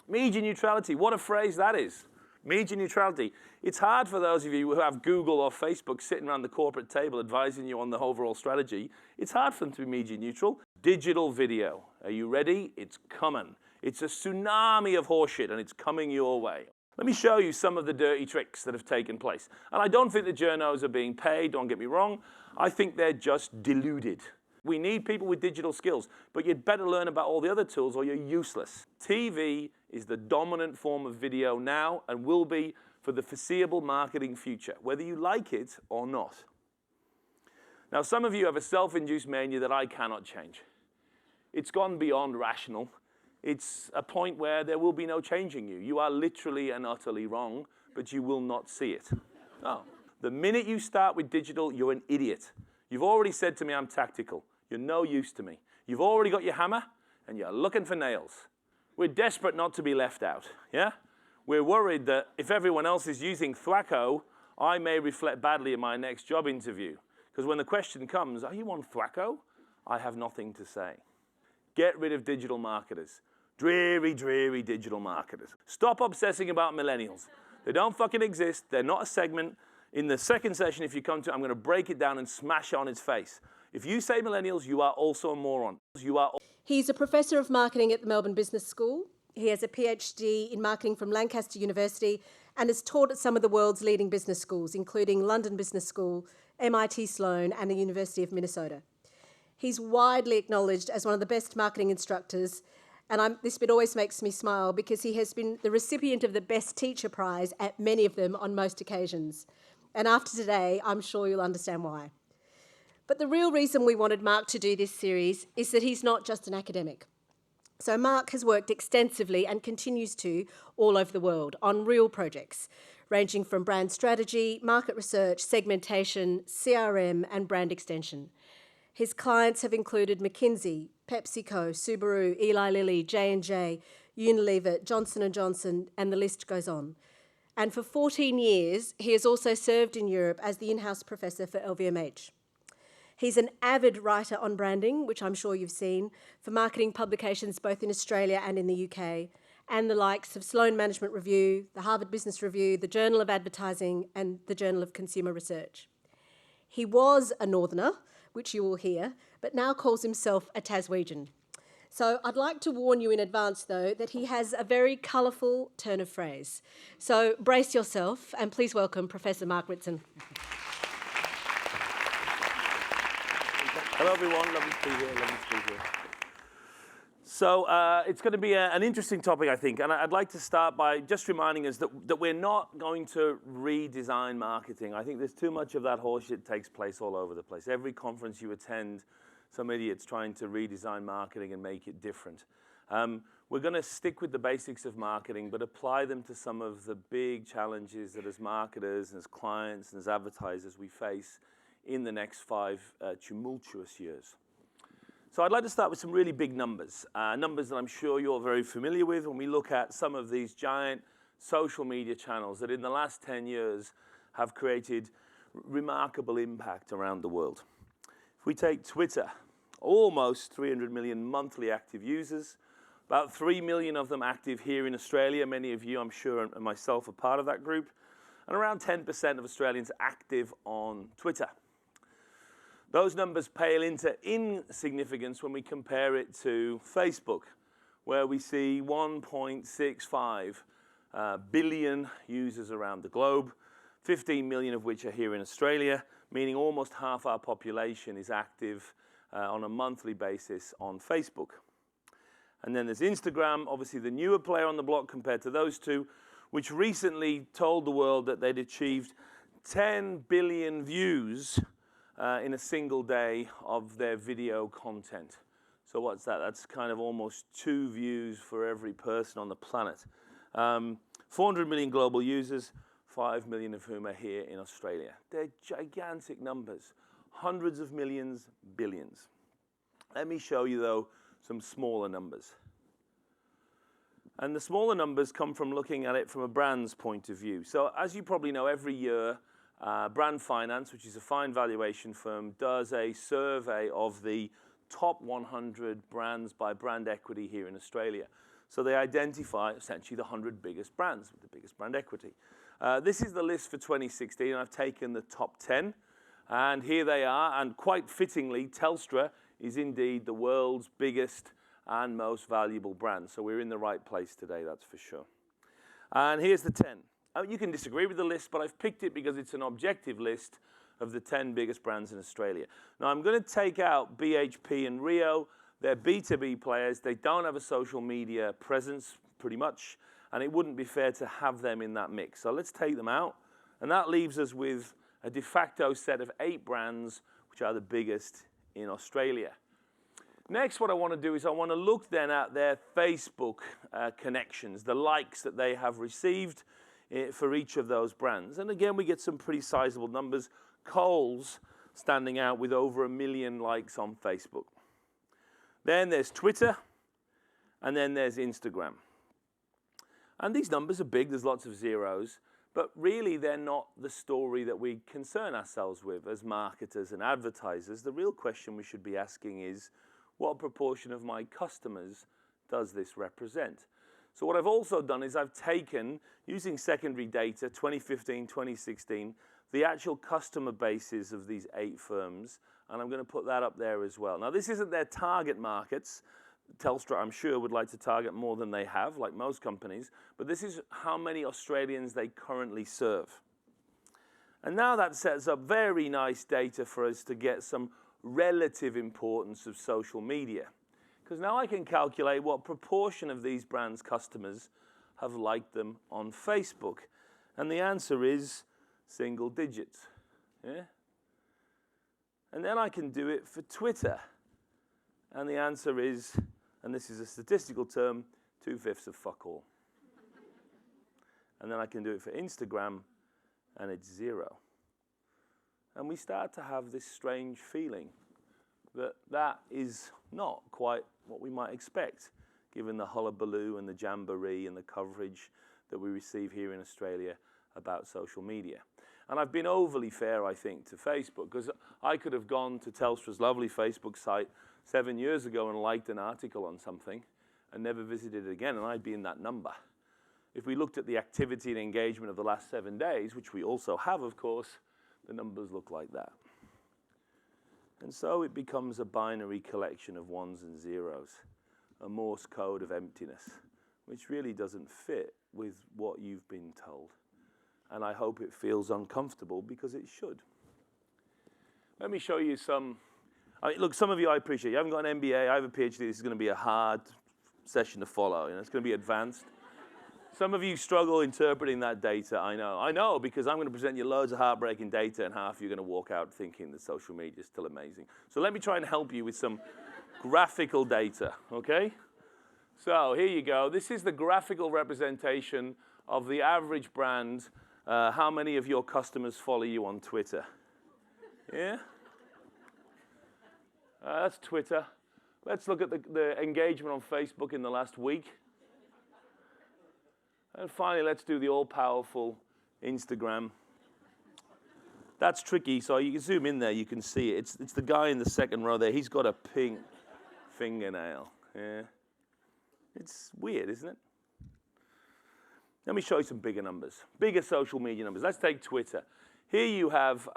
Media neutrality, what a phrase that is. Media neutrality. It's hard for those of you who have Google or Facebook sitting around the corporate table advising you on the overall strategy. It's hard for them to be media neutral. Digital video. Are you ready? It's coming. It's a tsunami of horseshit and it's coming your way. Let me show you some of the dirty tricks that have taken place. And I don't think the journos are being paid, don't get me wrong. I think they're just deluded. We need people with digital skills, but you'd better learn about all the other tools or you're useless. TV is the dominant form of video now and will be for the foreseeable marketing future, whether you like it or not. Now, some of you have a self-induced mania that I cannot change. It's gone beyond rational. It's a point where there will be no changing you. You are literally and utterly wrong, but you will not see it. Oh. The minute you start with digital, you're an idiot. You've already said to me I'm tactical. You're no use to me. You've already got your hammer, and you're looking for nails. We're desperate not to be left out, yeah? We're worried that if everyone else is using Thwacko, I may reflect badly in my next job interview. Because when the question comes, are you on Thwacko? I have nothing to say. Get rid of digital marketers. Dreary, dreary digital marketers. Stop obsessing about millennials. They don't fucking exist. They're not a segment. In the second session, if you come to it, I'm going to break it down and smash it on its face. If you say millennials, you are also a moron. He's a professor of marketing at the Melbourne Business School. He has a PhD in marketing from Lancaster University and has taught at some of the world's leading business schools, including London Business School, MIT Sloan, and the University of Minnesota. He's widely acknowledged as one of the best marketing instructors, and this bit always makes me smile because he has been the recipient of the Best Teacher Prize at many of them on most occasions. And after today, I'm sure you'll understand why. But the real reason we wanted Mark to do this series is that he's not just an academic. So Mark has worked extensively and continues to all over the world on real projects, ranging from brand strategy, market research, segmentation, CRM, and brand extension. His clients have included McKinsey, PepsiCo, Subaru, Eli Lilly, J&J, Unilever, Johnson & Johnson, and the list goes on. And for 14 years, he has also served in Europe as the in-house professor for LVMH. He's an avid writer on branding, which I'm sure you've seen, for marketing publications both in Australia and in the UK, and the likes of Sloan Management Review, the Harvard Business Review, the Journal of Advertising, and the Journal of Consumer Research. He was a Northerner, which you will hear, but now calls himself a Taswegian. So I'd like to warn you in advance, though, that he has a very colourful turn of phrase. So brace yourself, and please welcome Professor Mark Ritson. Hello, everyone. Lovely to be here. So it's going to be an interesting topic, I think. And I'd like to start by just reminding us that we're not going to redesign marketing. I think there's too much of that horseshit takes place all over the place. Every conference you attend, some idiot's trying to redesign marketing and make it different. We're going to stick with the basics of marketing, but apply them to some of the big challenges that as marketers, and as clients, and as advertisers we face in the next 5 tumultuous years. So I'd like to start with some really big numbers, numbers that I'm sure you're very familiar with when we look at some of these giant social media channels that in the last 10 years have created remarkable impact around the world. If we take Twitter, almost 300 million monthly active users, about 3 million of them active here in Australia. Many of you, I'm sure, and myself are part of that group, and around 10% of Australians active on Twitter. Those numbers pale into insignificance when we compare it to Facebook, where we see 1.65 billion users around the globe, 15 million of which are here in Australia, meaning almost half our population is active on a monthly basis on Facebook. And then there's Instagram, obviously the newer player on the block compared to those two, which recently told the world that they'd achieved 10 billion views in a single day of their video content. So what's that? That's kind of almost 2 views for every person on the planet. 400 million global users, 5 million of whom are here in Australia. They're gigantic numbers, hundreds of millions, billions. Let me show you, though, some smaller numbers. And the smaller numbers come from looking at it from a brand's point of view. So as you probably know, every year, Brand Finance, which is a fine valuation firm, does a survey of the top 100 brands by brand equity here in Australia. So they identify essentially the 100 biggest brands with the biggest brand equity. This is the list for 2016, and I've taken the top 10. And here they are, and quite fittingly, Telstra is indeed the world's biggest and most valuable brand. So we're in the right place today, that's for sure. And here's the 10. You can disagree with the list, but I've picked it because it's an objective list of the 10 biggest brands in Australia. Now, I'm going to take out BHP and Rio. They're B2B players. They don't have a social media presence, pretty much, and it wouldn't be fair to have them in that mix. So let's take them out, and that leaves us with a de facto set of 8 brands, which are the biggest in Australia. Next, what I want to do is I want to look then at their Facebook connections, the likes that they have received for each of those brands. And again, we get some pretty sizable numbers. Coles standing out with over 1 million likes on Facebook. Then there's Twitter, and then there's Instagram. And these numbers are big, there's lots of zeros, but really they're not the story that we concern ourselves with as marketers and advertisers. The real question we should be asking is, what proportion of my customers does this represent? So what I've also done is I've taken, using secondary data, 2015, 2016, the actual customer bases of these 8 firms, and I'm going to put that up there as well. Now, this isn't their target markets. Telstra, I'm sure, would like to target more than they have, like most companies, but this is how many Australians they currently serve. And now that sets up very nice data for us to get some relative importance of social media. Because now I can calculate what proportion of these brands' customers have liked them on Facebook. And the answer is single digits. Yeah? And then I can do it for Twitter. And the answer is, and this is a statistical term, 2/5 of fuck all. And then I can do it for Instagram, and it's 0. And we start to have this strange feeling that that is not quite what we might expect, given the hullabaloo and the jamboree and the coverage that we receive here in Australia about social media. And I've been overly fair, I think, to Facebook, because I could have gone to Telstra's lovely Facebook site 7 years ago and liked an article on something and never visited it again, and I'd be in that number. If we looked at the activity and engagement of the last 7 days, which we also have, of course, the numbers look like that. And so it becomes a binary collection of ones and zeros, a Morse code of emptiness, which really doesn't fit with what you've been told. And I hope it feels uncomfortable, because it should. Let me show you some. Look, some of you I appreciate. You haven't got an MBA, I have a PhD. This is going to be a hard session to follow. It's going to be advanced. Some of you struggle interpreting that data, I know. I know, because I'm going to present you loads of heartbreaking data, and half you're going to walk out thinking that social media is still amazing. So let me try and help you with some graphical data, okay? So here you go. This is the graphical representation of the average brand. How many of your customers follow you on Twitter? Yeah? That's Twitter. Let's look at the engagement on Facebook in the last week. And finally, let's do the all-powerful Instagram. That's tricky, so you can zoom in there, you can see it. It's the guy in the second row there. He's got a pink fingernail. Yeah. It's weird, isn't it? Let me show you some bigger numbers, bigger social media numbers. Let's take Twitter. Here you have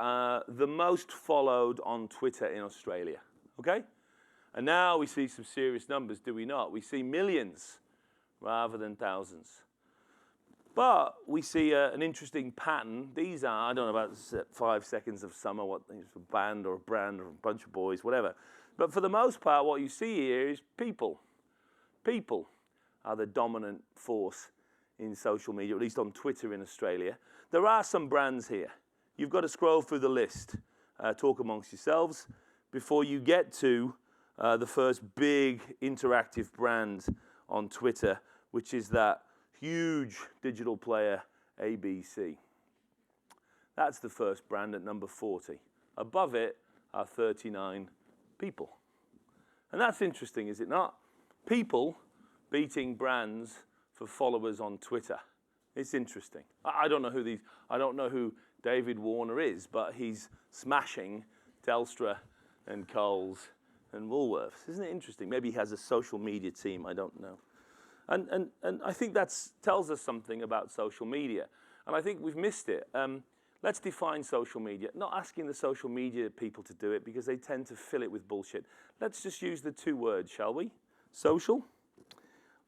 the most followed on Twitter in Australia, okay? And now we see some serious numbers, do we not? We see millions rather than thousands. But we see an interesting pattern. These are, I don't know, about 5 seconds of summer, what a band or a brand or a bunch of boys, whatever. But for the most part, what you see here is people. People are the dominant force in social media, at least on Twitter in Australia. There are some brands here. You've got to scroll through the list, talk amongst yourselves, before you get to the first big interactive brand on Twitter, which is that huge digital player, ABC. That's the first brand at number 40. Above it are 39 people. And that's interesting, is it not? People beating brands for followers on Twitter. It's interesting. I don't know who David Warner is, but he's smashing Telstra and Coles and Woolworths. Isn't it interesting? Maybe he has a social media team, I don't know. And I think that tells us something about social media. And I think we've missed it. Let's define social media. Not asking the social media people to do it because they tend to fill it with bullshit. Let's just use the two words, shall we? Social,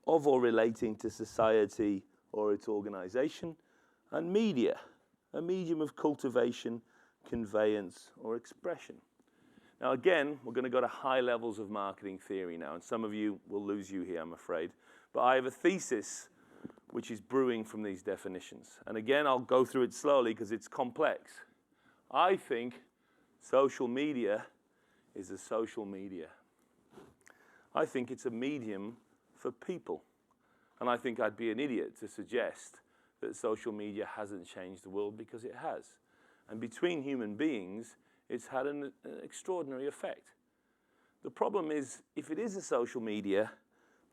of or relating to society or its organization, and media, a medium of cultivation, conveyance, or expression. Now again, we're going to go to high levels of marketing theory now, and some of you will lose you here, I'm afraid. But I have a thesis which is brewing from these definitions. And again, I'll go through it slowly because it's complex. I think social media is a social media. I think it's a medium for people. And I think I'd be an idiot to suggest that social media hasn't changed the world, because it has. And between human beings, it's had an extraordinary effect. The problem is, if it is a social media,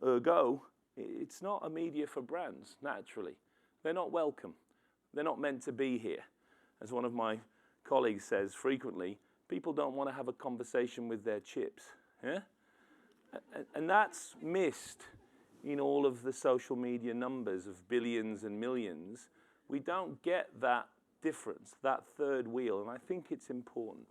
ergo, it's not a media for brands, naturally. They're not welcome. They're not meant to be here. As one of my colleagues says frequently, people don't want to have a conversation with their chips. Yeah? And that's missed in all of the social media numbers of billions and millions. We don't get that difference, that third wheel, and I think it's important.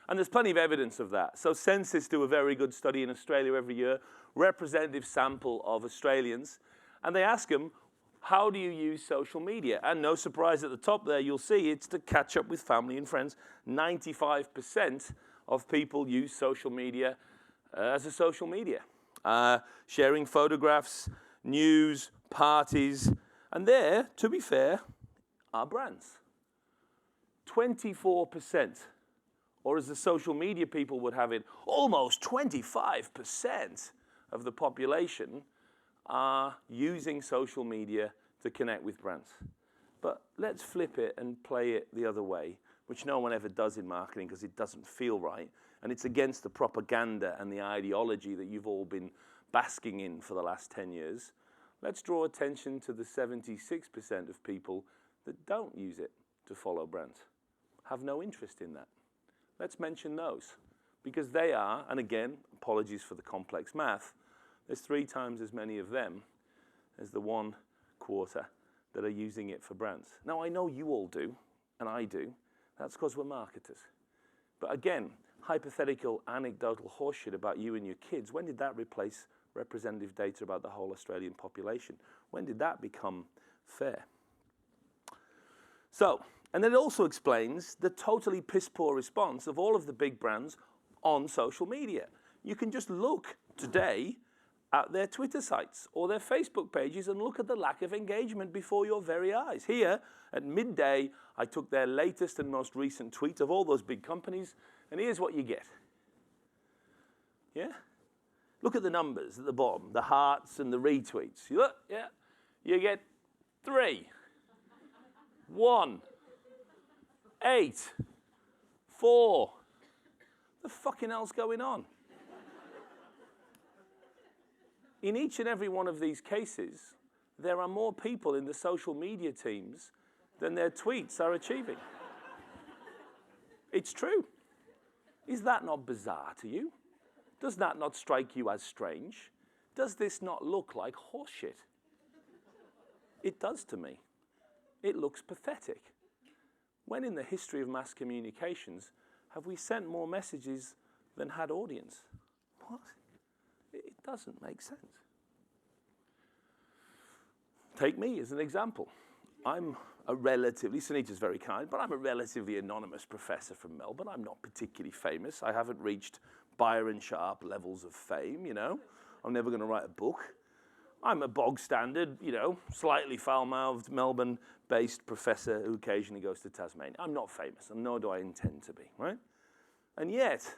And there's plenty of evidence of that. So Census do a very good study in Australia every year, representative sample of Australians, and they ask them, how do you use social media? And no surprise at the top there, you'll see it's to catch up with family and friends. 95% of people use social media as a social media. Sharing photographs, news, parties, and there, to be fair, are brands. 24%. Or as the social media people would have it, almost 25% of the population are using social media to connect with brands. But let's flip it and play it the other way, which no one ever does in marketing because it doesn't feel right. And it's against the propaganda and the ideology that you've all been basking in for the last 10 years. Let's draw attention to the 76% of people that don't use it to follow brands, have no interest in that. Let's mention those, because they are, and again, apologies for the complex math, there's 3 times as many of them as the 1/4 that are using it for brands. Now, I know you all do, and I do. That's because we're marketers. But again, hypothetical, anecdotal horseshit about you and your kids, when did that replace representative data about the whole Australian population? When did that become fair? So, and then it also explains the totally piss-poor response of all of the big brands on social media. You can just look today at their Twitter sites or their Facebook pages and look at the lack of engagement before your very eyes. Here, at midday, I took their latest and most recent tweet of all those big companies, and here's what you get. Yeah? Look at the numbers at the bottom, the hearts and the retweets. You look, yeah, you get 3, 1, 8, 4. The fucking hell's going on? In each and every one of these cases, there are more people in the social media teams than their tweets are achieving. It's true. Is that not bizarre to you? Does that not strike you as strange? Does this not look like horseshit? It does to me. It looks pathetic. When in the history of mass communications have we sent more messages than had audience? What? It doesn't make sense. Take me as an example. I'm a relatively, Sunita's very kind, but I'm a relatively anonymous professor from Melbourne. I'm not particularly famous. I haven't reached Byron Sharp levels of fame, you know. I'm never going to write a book. I'm a bog standard, you know, slightly foul-mouthed Melbourne-based professor who occasionally goes to Tasmania. I'm not famous, and nor do I intend to be, right? And yet,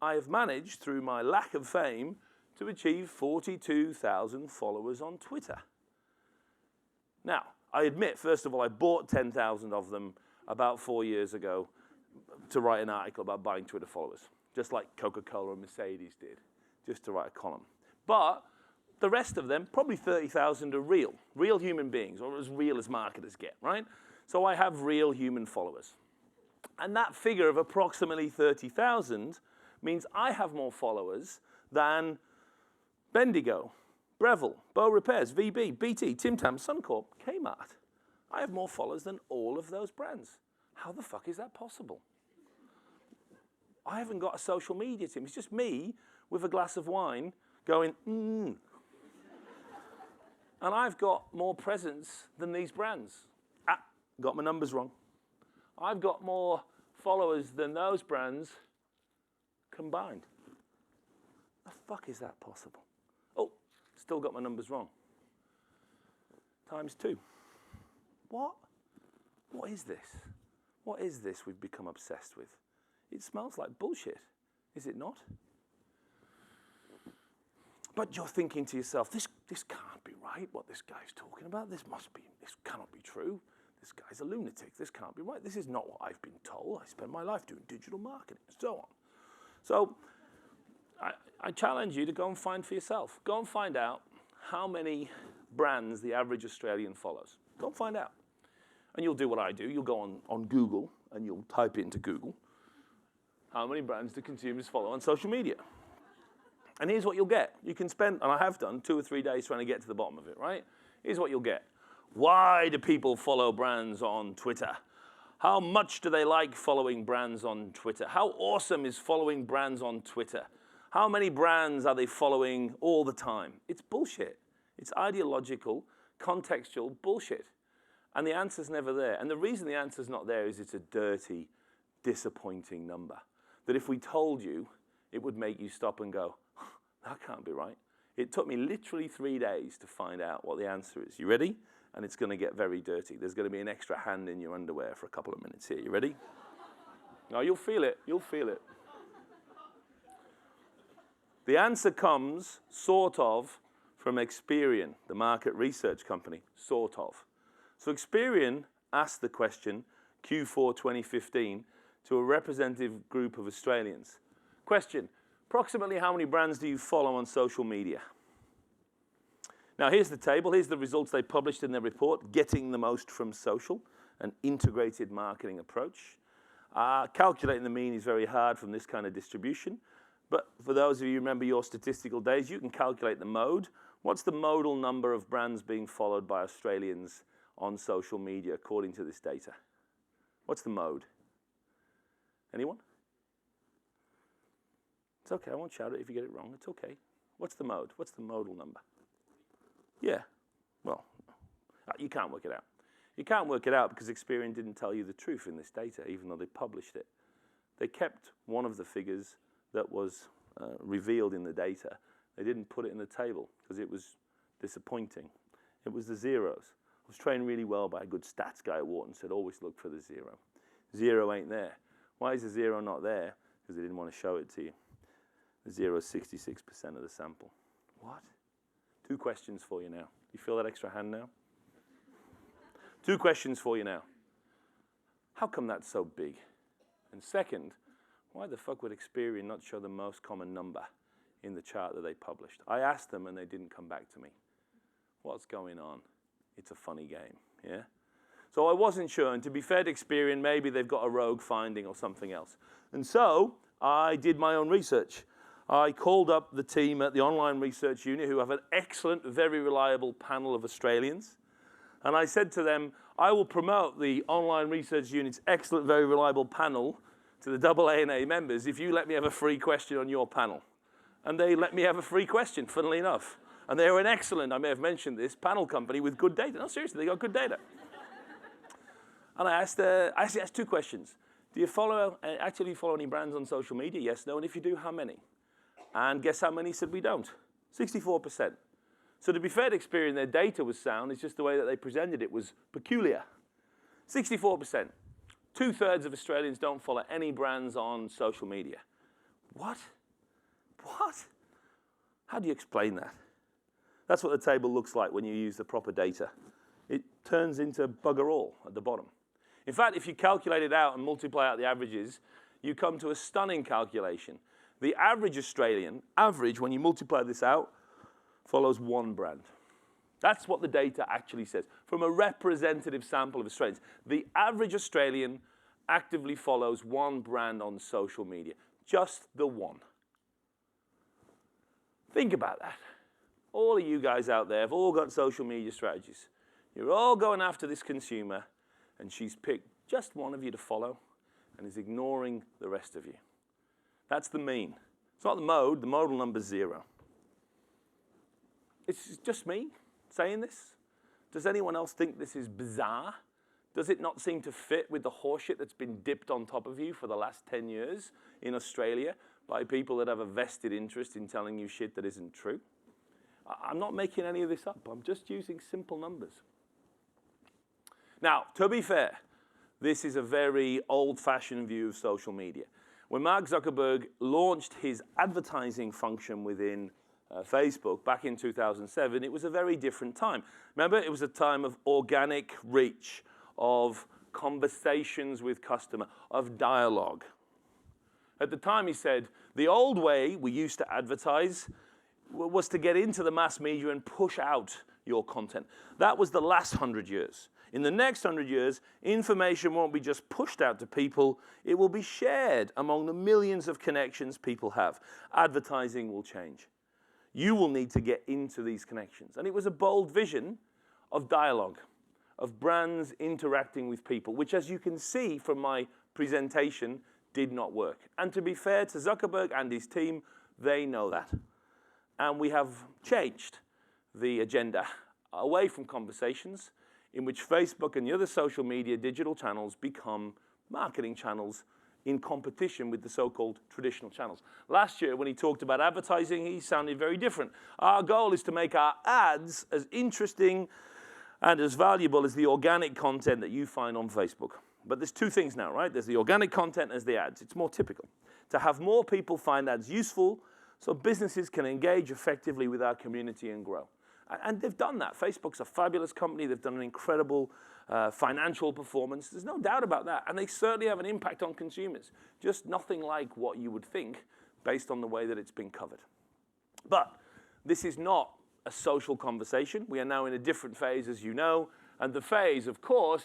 I have managed, through my lack of fame, to achieve 42,000 followers on Twitter. Now, I admit, first of all, I bought 10,000 of them about 4 years ago to write an article about buying Twitter followers, just like Coca-Cola and Mercedes did, just to write a column. But the rest of them, probably 30,000, are real human beings, or as real as marketers get, right? So I have real human followers. And that figure of approximately 30,000 means I have more followers than Bendigo, Breville, Bow Repairs, VB, BT, Tim Tam, Suncorp, Kmart. I have more followers than all of those brands. How the fuck is that possible? I haven't got a social media team. It's just me with a glass of wine going, And I've got more presence than these brands. Got my numbers wrong. I've got more followers than those brands combined. The fuck is that possible? Oh, still got my numbers wrong. Times 2. What? What is this? What is this we've become obsessed with? It smells like bullshit, is it not? But you're thinking to yourself, this can't be right, what this guy's talking about. This cannot be true. This guy's a lunatic. This can't be right. This is not what I've been told. I spend my life doing digital marketing and so on. So I challenge you to go and find for yourself. Go and find out how many brands the average Australian follows. Go and find out. And you'll do what I do. You'll go on Google and you'll type into Google, how many brands do consumers follow on social media? And here's what you'll get. You can spend, and I have done, 2 or 3 days trying to get to the bottom of it, right? Here's what you'll get. Why do people follow brands on Twitter? How much do they like following brands on Twitter? How awesome is following brands on Twitter? How many brands are they following all the time? It's bullshit. It's ideological, contextual bullshit. And the answer's never there. And the reason the answer's not there is it's a dirty, disappointing number. That if we told you, it would make you stop and go, that can't be right. It took me literally 3 days to find out what the answer is. You ready? And it's going to get very dirty. There's going to be an extra hand in your underwear for a couple of minutes here. You ready? No, you'll feel it. You'll feel it. The answer comes, sort of, from Experian, the market research company, sort of. So Experian asked the question, Q4 2015, to a representative group of Australians. Question, approximately how many brands do you follow on social media? Now here's the table, here's the results they published in their report, Getting the Most from Social, an integrated marketing approach. Calculating the mean is very hard from this kind of distribution, but for those of you who remember your statistical days, you can calculate the mode. What's the modal number of brands being followed by Australians on social media according to this data? What's the mode? Anyone? It's okay, I won't shout it if you get it wrong, it's okay. What's the mode? What's the modal number? Yeah, well, you can't work it out. You can't work it out because Experian didn't tell you the truth in this data, even though they published it. They kept one of the figures that was revealed in the data. They didn't put it in the table because it was disappointing. It was the zeros. I was trained really well by a good stats guy at Wharton, said always look for the zero. Zero ain't there. Why is the zero not there? Because they didn't want to show it to you. The zero is 66% of the sample. What? 2 questions for you now. You feel that extra hand now? 2 questions for you now. How come that's so big? And second, why the fuck would Experian not show the most common number in the chart that they published? I asked them and they didn't come back to me. What's going on? It's a funny game, yeah? So I wasn't sure, and to be fair to Experian, maybe they've got a rogue finding or something else. And so I did my own research. I called up the team at the online research unit who have an excellent, very reliable panel of Australians. And I said to them, I will promote the online research unit's excellent, very reliable panel to the AA and A members if you let me have a free question on your panel. And they let me have a free question, funnily enough. And they were an excellent, I may have mentioned this, panel company with good data. No, seriously, they got good data. And I actually asked 2 questions. Do you actually follow any brands on social media? Yes, no, and if you do, how many? And guess how many said we don't? 64%. So to be fair to Experian, their data was sound, it's just the way that they presented it was peculiar. 64%. 2/3 of Australians don't follow any brands on social media. What? What? How do you explain that? That's what the table looks like when you use the proper data. It turns into bugger all at the bottom. In fact, if you calculate it out and multiply out the averages, you come to a stunning calculation. The average Australian, when you multiply this out, follows 1 brand. That's what the data actually says. From a representative sample of Australians, the average Australian actively follows 1 brand on social media. Just the 1. Think about that. all of you guys out there have all got social media strategies. You're all going after this consumer, and she's picked just one of you to follow and is ignoring the rest of you. That's the mean. It's not the mode. The modal number's 0. It's just me saying this. Does anyone else think this is bizarre? Does it not seem to fit with the horseshit that's been dipped on top of you for the last 10 years in Australia by people that have a vested interest in telling you shit that isn't true? I'm not making any of this up. I'm just using simple numbers. Now, to be fair, this is a very old-fashioned view of social media. When Mark Zuckerberg launched his advertising function within Facebook back in 2007, it was a very different time. Remember, it was a time of organic reach, of conversations with customer, of dialogue. At the time, he said, the old way we used to advertise was to get into the mass media and push out your content. That was the last 100 years. In the next 100 years, information won't be just pushed out to people, it will be shared among the millions of connections people have. Advertising will change. You will need to get into these connections. And it was a bold vision of dialogue, of brands interacting with people, which, as you can see from my presentation, did not work. And to be fair to Zuckerberg and his team, they know that. And we have changed the agenda away from conversations in which Facebook and the other social media digital channels become marketing channels in competition with the so-called traditional channels. Last year, when he talked about advertising, he sounded very different. Our goal is to make our ads as interesting and as valuable as the organic content that you find on Facebook. But there's two things now, right? There's the organic content and there's the ads. It's more typical. To have more people find ads useful so businesses can engage effectively with our community and grow. And they've done that. Facebook's a fabulous company. They've done an incredible financial performance. There's no doubt about that. And they certainly have an impact on consumers. Just nothing like what you would think based on the way that it's been covered. But this is not a social conversation. We are now in a different phase, as you know. And the phase, of course,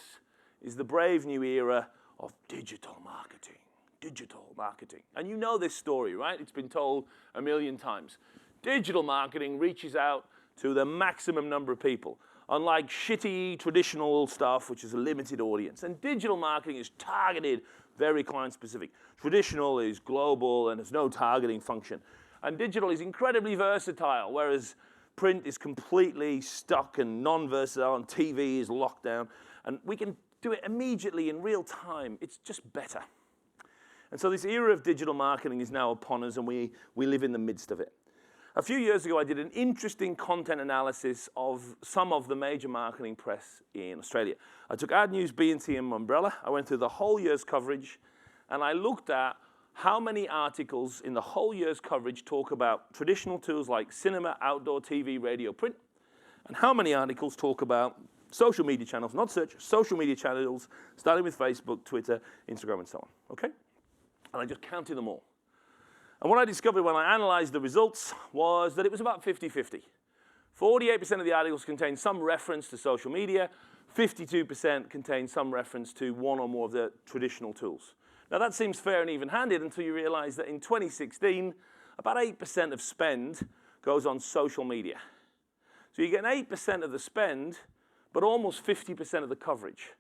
is the brave new era of digital marketing. Digital marketing. And you know this story, right? It's been told a million times. Digital marketing reaches out to the maximum number of people, unlike shitty traditional stuff, which is a limited audience. And digital marketing is targeted, very client-specific. Traditional is global and has no targeting function. And digital is incredibly versatile, whereas print is completely stuck and non-versatile, and TV is locked down. And we can do it immediately in real time. It's just better. And so this era of digital marketing is now upon us, and we live in the midst of it. A few years ago, I did an interesting content analysis of some of the major marketing press in Australia. I took Ad News, B&T, and Umbrella. I went through the whole year's coverage, and I looked at how many articles in the whole year's coverage talk about traditional tools like cinema, outdoor TV, radio, print, and how many articles talk about social media channels, not search, social media channels, starting with Facebook, Twitter, Instagram, and so on, okay? And I just counted them all. And what I discovered when I analyzed the results was that it was about 50-50. 48% of the articles contained some reference to social media, 52% contained some reference to one or more of the traditional tools. Now that seems fair and even-handed until you realize that in 2016, about 8% of spend goes on social media. So you get 8% of the spend, but almost 50% of the coverage.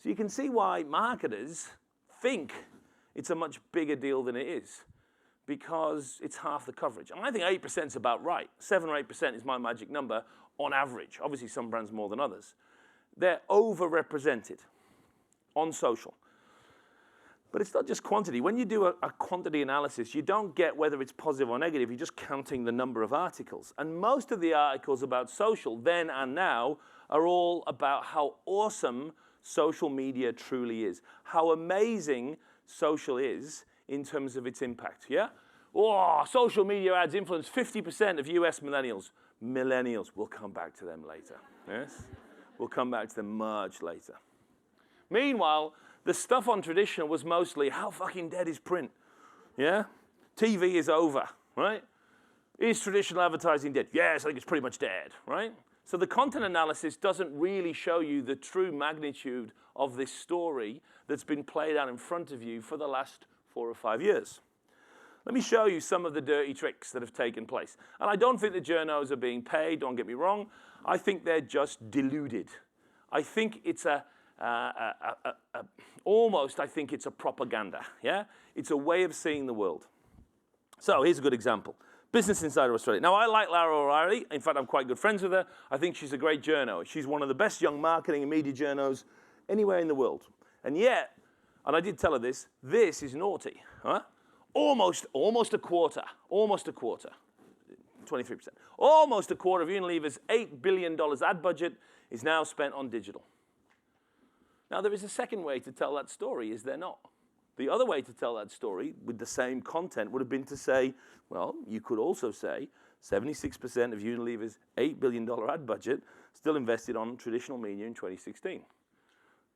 So you can see why marketers think it's a much bigger deal than it is, because it's half the coverage. And I think 8% is about right. 7 or 8% is my magic number on average. Obviously, some brands more than others. They're overrepresented on social. But it's not just quantity. When you do a quantity analysis, you don't get whether it's positive or negative. You're just counting the number of articles. And most of the articles about social, then and now, are all about how awesome social media truly is, how amazing social is in terms of its impact, yeah? Oh, social media ads influence 50% of US millennials. Millennials, we'll come back to them later, yes? We'll come back to them much later. Meanwhile, the stuff on traditional was mostly, how fucking dead is print, yeah? TV is over, right? Is traditional advertising dead? Yes, I think it's pretty much dead, right? So the content analysis doesn't really show you the true magnitude of this story that's been played out in front of you for the last 4 or 5 years. Let me show you some of the dirty tricks that have taken place. And I don't think the journos are being paid, don't get me wrong. I think they're just deluded. I think it's almost I think it's a propaganda, yeah? It's a way of seeing the world. So here's a good example. Business Insider Australia. Now, I like Lara O'Reilly. In fact, I'm quite good friends with her. I think she's a great journo. She's one of the best young marketing and media journos anywhere in the world. And yet, and I did tell her this is naughty, huh? Almost a quarter, 23%. Almost a quarter of Unilever's $8 billion ad budget is now spent on digital. Now, there is a second way to tell that story, is there not? The other way to tell that story with the same content would have been to say, well, you could also say 76% of Unilever's $8 billion ad budget still invested on traditional media in 2016.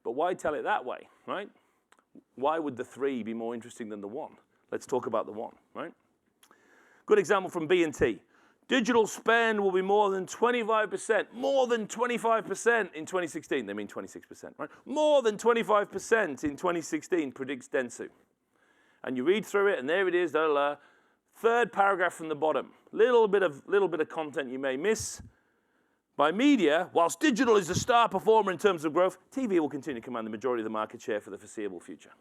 But why tell it that way, right? Why would the 3 be more interesting than the 1? Let's talk about the 1, right? Good example from B&T. Digital spend will be more than 25%, more than 25% in 2016. They mean 26%, right? More than 25% in 2016, predicts Dentsu. And you read through it, and there it is, third paragraph from the bottom. Little bit of content you may miss. By media, whilst digital is the star performer in terms of growth, TV will continue to command the majority of the market share for the foreseeable future.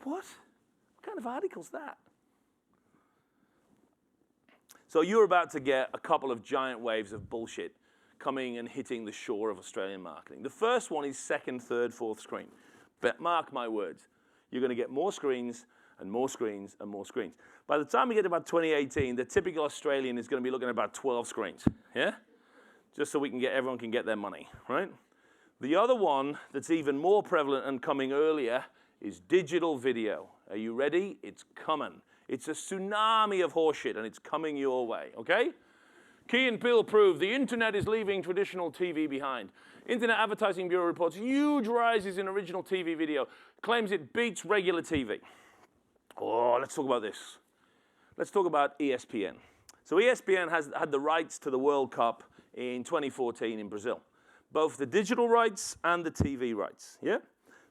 What kind of article's that? So you're about to get a couple of giant waves of bullshit coming and hitting the shore of Australian marketing. The first one is second, third, fourth screen. But mark my words, you're going to get more screens and more screens and more screens. By the time we get to about 2018, the typical Australian is going to be looking at about 12 screens, yeah? Just so everyone can get their money, right? The other one that's even more prevalent and coming earlier is digital video. Are you ready? It's coming. It's a tsunami of horseshit, and it's coming your way, okay? Key and Peele prove the internet is leaving traditional TV behind. Internet Advertising Bureau reports huge rises in original TV video, claims it beats regular TV. Oh, let's talk about this. Let's talk about ESPN. So ESPN has had the rights to the World Cup in 2014 in Brazil, both the digital rights and the TV rights, yeah?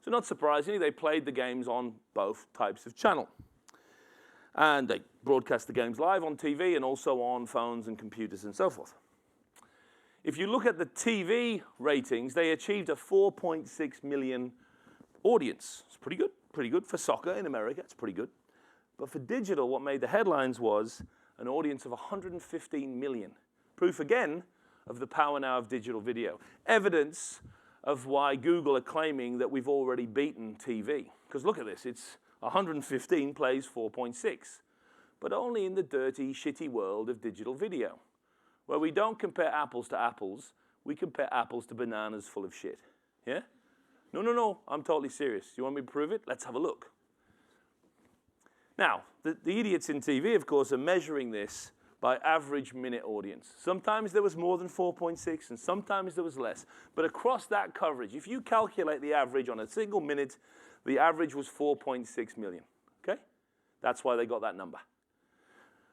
So not surprisingly, they played the games on both types of channel. And they broadcast the games live on TV and also on phones and computers and so forth. If you look at the TV ratings, they achieved a 4.6 million audience. It's pretty good for soccer in America, it's pretty good. But for digital, what made the headlines was an audience of 115 million. Proof again of the power now of digital video. Evidence of why Google are claiming that we've already beaten TV. Because look at this, it's 115 plays 4.6, but only in the dirty, shitty world of digital video, where we don't compare apples to apples, we compare apples to bananas full of shit, yeah? No, I'm totally serious. You want me to prove it? Let's have a look. Now, the idiots in TV, of course, are measuring this by average minute audience. Sometimes there was more than 4.6, and sometimes there was less. But across that coverage, if you calculate the average on a single minute, the average was 4.6 million, okay? That's why they got that number.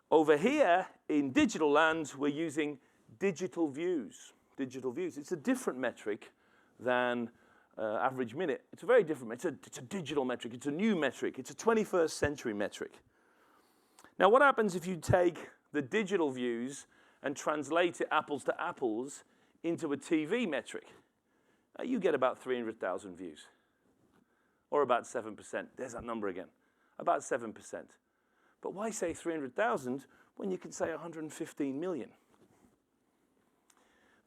Over here, in digital land, we're using digital views. Digital views. It's a different metric than average minute. It's a very different metric. It's a digital metric. It's a new metric. It's a 21st century metric. Now, what happens if you take the digital views and translate it apples to apples into a TV metric? You get about 300,000 views. Or about 7%. There's that number again. About 7%. But why say 300,000 when you can say 115 million?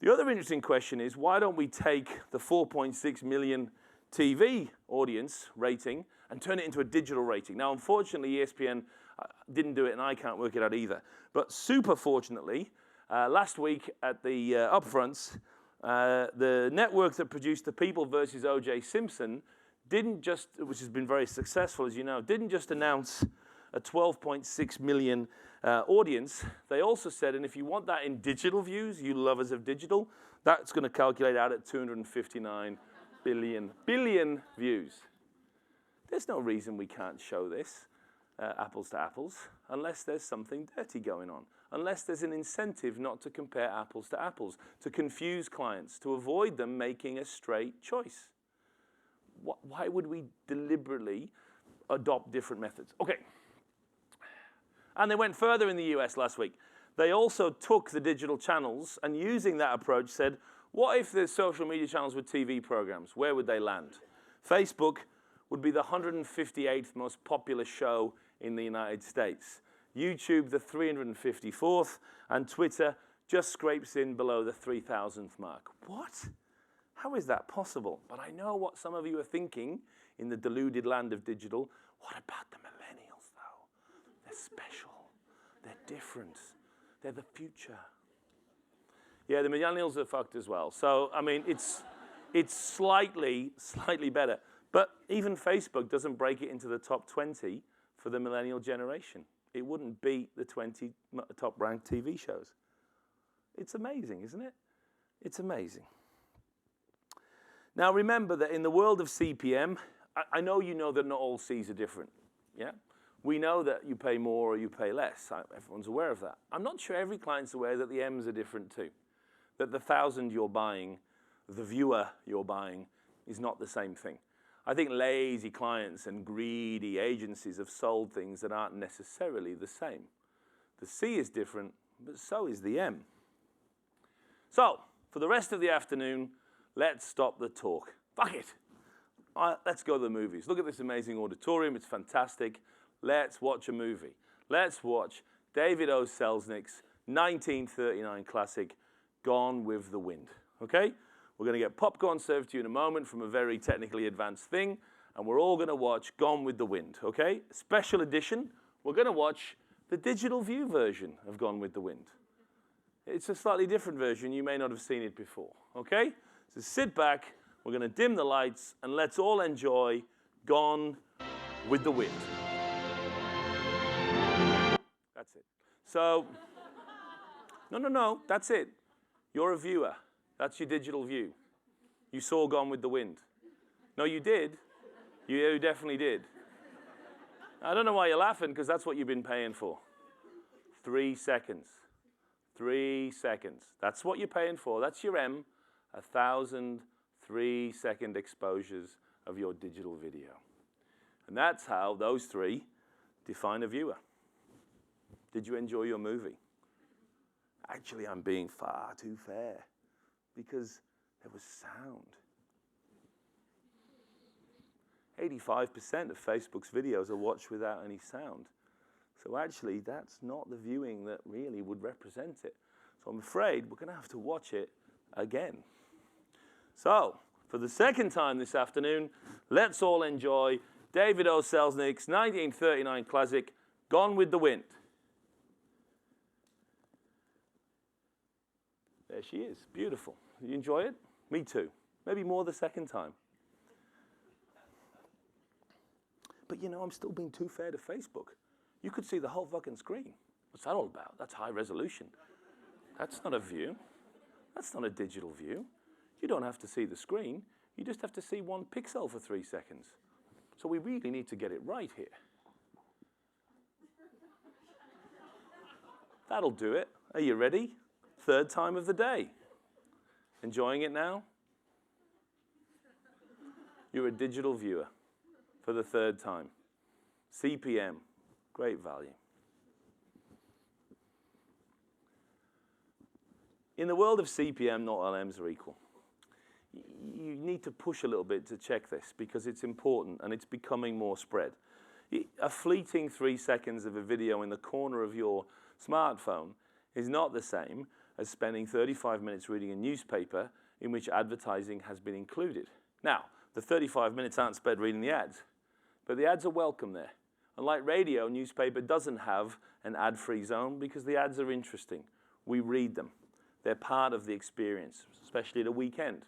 The other interesting question is, why don't we take the 4.6 million TV audience rating and turn it into a digital rating? Now, unfortunately, ESPN didn't do it, and I can't work it out either. But super fortunately, last week at the upfronts, the network that produced The People versus O.J. Simpson didn't just, which has been very successful, as you know, didn't just announce a 12.6 million audience. They also said, and if you want that in digital views, you lovers of digital, that's going to calculate out at 259 billion views. There's no reason we can't show this apples to apples unless there's something dirty going on, unless there's an incentive not to compare apples to apples, to confuse clients, to avoid them making a straight choice. Why would we deliberately adopt different methods? Okay, And they went further in the US last week. They also took the digital channels and using that approach said, what if the social media channels were TV programs? Where would they land? Facebook would be the 158th most popular show in the United States. YouTube, the 354th, and Twitter just scrapes in below the 3,000th mark. What? How is that possible? But I know what some of you are thinking in the deluded land of digital. What about the millennials, though? They're special. They're different. They're the future. Yeah, the millennials are fucked as well. So, I mean, it's slightly better. But even Facebook doesn't break it into the top 20 for the millennial generation. It wouldn't beat the 20 top-ranked TV shows. It's amazing, isn't it? It's amazing. Now, remember that in the world of CPM, I know you know that not all C's are different, yeah? We know that you pay more or you pay less. Everyone's aware of that. I'm not sure every client's aware that the M's are different too. That the 1,000 you're buying, the viewer you're buying, is not the same thing. I think lazy clients and greedy agencies have sold things that aren't necessarily the same. The C is different, but so is the M. So, for the rest of the afternoon, let's stop the talk. Fuck it. Let's go to the movies. Look at this amazing auditorium. It's fantastic. Let's watch a movie. Let's watch David O. Selznick's 1939 classic, Gone with the Wind. Okay? We're going to get popcorn served to you in a moment from a very technically advanced thing, and we're all going to watch Gone with the Wind. Okay? Special edition. We're going to watch the digital view version of Gone with the Wind. It's a slightly different version. You may not have seen it before. Okay? So sit back. We're going to dim the lights, and let's all enjoy Gone with the Wind. That's it. So, no, that's it. You're a viewer. That's your digital view. You saw Gone with the Wind. No, you did. You definitely did. I don't know why you're laughing, because that's what you've been paying for. 3 seconds. 3 seconds. That's what you're paying for. That's your M. 1,000 3-second exposures of your digital video. And that's how those three define a viewer. Did you enjoy your movie? Actually, I'm being far too fair because there was sound. 85% of Facebook's videos are watched without any sound. So actually, that's not the viewing that really would represent it. So I'm afraid we're going to have to watch it again. So, for the second time this afternoon, let's all enjoy David O. Selznick's 1939 classic, Gone with the Wind. There she is. Beautiful. Did you enjoy it? Me too. Maybe more the second time. But you know, I'm still being too fair to Facebook. You could see the whole fucking screen. What's that all about? That's high resolution. That's not a view. That's not a digital view. You don't have to see the screen. You just have to see 1 pixel for 3 seconds. So we really need to get it right here. That'll do it. Are you ready? Third time of the day. Enjoying it now? You're a digital viewer for the third time. CPM, great value. In the world of CPM, not all M's are equal. You need to push a little bit to check this because it's important and it's becoming more spread. A fleeting 3 seconds of a video in the corner of your smartphone is not the same as spending 35 minutes reading a newspaper in which advertising has been included. Now, the 35 minutes aren't spent reading the ads, but the ads are welcome there. Unlike radio, newspaper doesn't have an ad-free zone because the ads are interesting. We read them. They're part of the experience, especially at a weekend.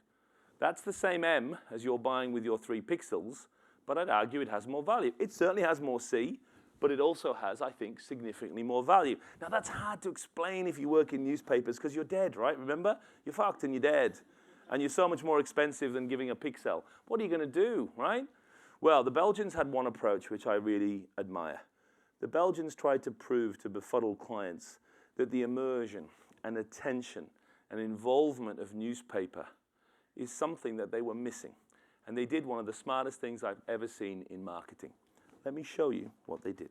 That's the same M as you're buying with your 3 pixels, but I'd argue it has more value. It certainly has more C, but it also has, I think, significantly more value. Now, that's hard to explain if you work in newspapers because you're dead, right? Remember? You're fucked and you're dead. And you're so much more expensive than giving a pixel. What are you going to do, right? Well, the Belgians had one approach which I really admire. The Belgians tried to prove to befuddled clients that the immersion and attention and involvement of newspaper is something that they were missing. And they did one of the smartest things I've ever seen in marketing. Let me show you what they did.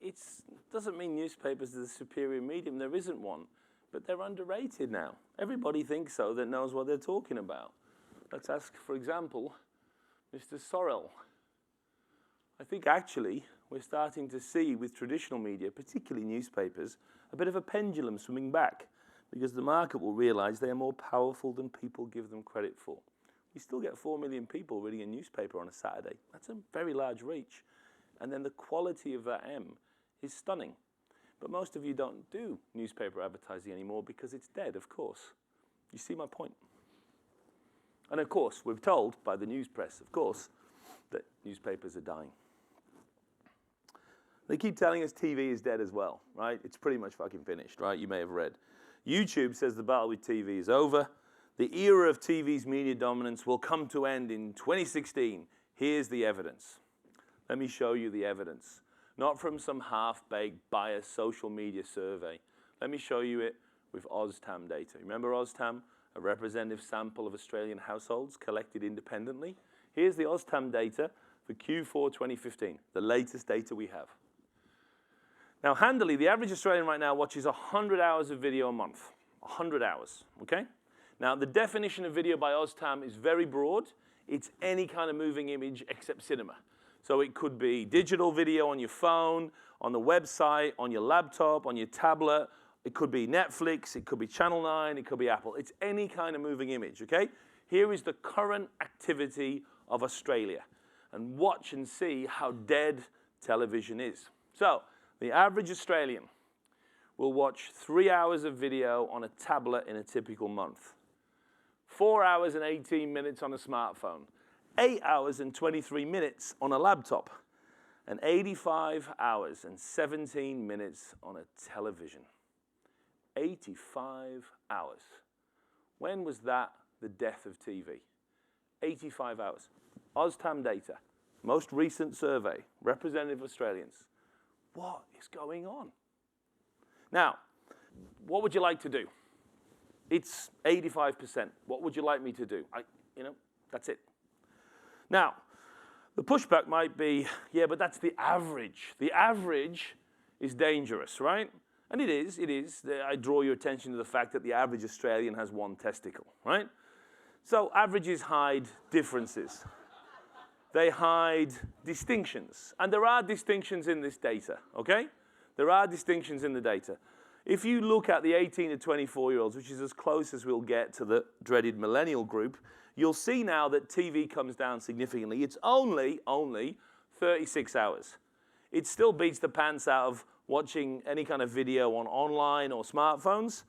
it doesn't mean newspapers are the superior medium. There isn't one. But they're underrated now. Everybody thinks so that knows what they're talking about. Let's ask, for example, Mr. Sorrell. I think actually we're starting to see with traditional media, particularly newspapers, a bit of a pendulum swimming back because the market will realize they are more powerful than people give them credit for. You still get 4 million people reading a newspaper on a Saturday. That's a very large reach. And then the quality of that M is stunning. But most of you don't do newspaper advertising anymore because it's dead, of course. You see my point? And of course, we're told by the news press, of course, that newspapers are dying. They keep telling us TV is dead as well, right? It's pretty much fucking finished, right? You may have read. YouTube says the battle with TV is over. The era of TV's media dominance will come to end in 2016. Here's the evidence. Let me show you the evidence. Not from some half-baked, biased social media survey. Let me show you it with OzTam data. Remember OzTam? A representative sample of Australian households collected independently. Here's the OzTam data for Q4 2015, the latest data we have. Now, handily, the average Australian right now watches 100 hours of video a month. 100 hours, okay? Now, the definition of video by OzTam is very broad. It's any kind of moving image except cinema. So it could be digital video on your phone, on the website, on your laptop, on your tablet. It could be Netflix, it could be Channel 9, it could be Apple. It's any kind of moving image, okay? Here is the current activity of Australia. And watch and see how dead television is. So, the average Australian will watch 3 hours of video on a tablet in a typical month. 4 hours and 18 minutes on a smartphone. 8 hours and 23 minutes on a laptop, and 85 hours and 17 minutes on a television. 85 hours. When was that the death of TV? 85 hours. OzTam data, most recent survey, representative Australians. What is going on? Now, what would you like to do? It's 85%. What would you like me to do? That's it. Now, the pushback might be, yeah, but that's the average. The average is dangerous, right? And it is. I draw your attention to the fact that the average Australian has one testicle, right? So averages hide differences. They hide distinctions. And there are distinctions in this data, okay? There are distinctions in the data. If you look at the 18 to 24-year-olds, which is as close as we'll get to the dreaded millennial group, you'll see now that TV comes down significantly. It's only 36 hours. It still beats the pants out of watching any kind of video on online or smartphones,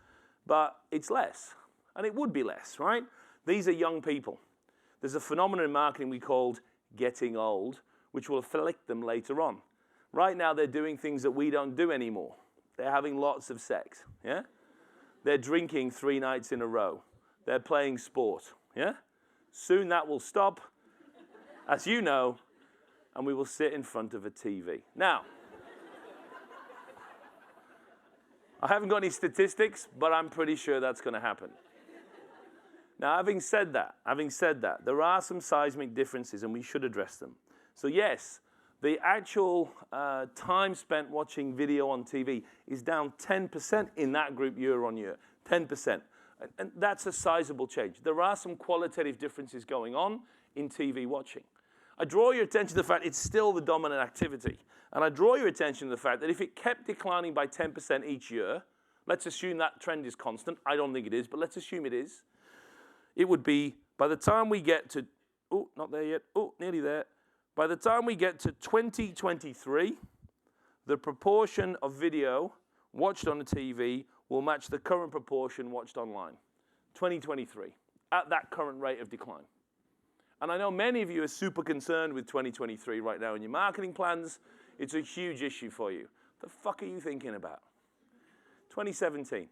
but it's less. And it would be less, right? These are young people. There's a phenomenon in marketing we called getting old, which will afflict them later on. Right now, they're doing things that we don't do anymore. They're having lots of sex, yeah? They're drinking 3 nights in a row. They're playing sport, yeah? Soon that will stop, as you know, and we will sit in front of a TV. Now, I haven't got any statistics, but I'm pretty sure that's going to happen. Now, having said that, there are some seismic differences, and we should address them. So yes, the actual time spent watching video on TV is down 10% in that group year on year, 10%. And that's a sizable change. There are some qualitative differences going on in TV watching. I draw your attention to the fact it's still the dominant activity. And I draw your attention to the fact that if it kept declining by 10% each year, let's assume that trend is constant. I don't think it is, but let's assume it is. It would be, by the time we get to, not there yet, nearly there. By the time we get to 2023, the proportion of video watched on the TV will match the current proportion watched online. 2023, at that current rate of decline. And I know many of you are super concerned with 2023 right now in your marketing plans. It's a huge issue for you. The fuck are you thinking about? 2017,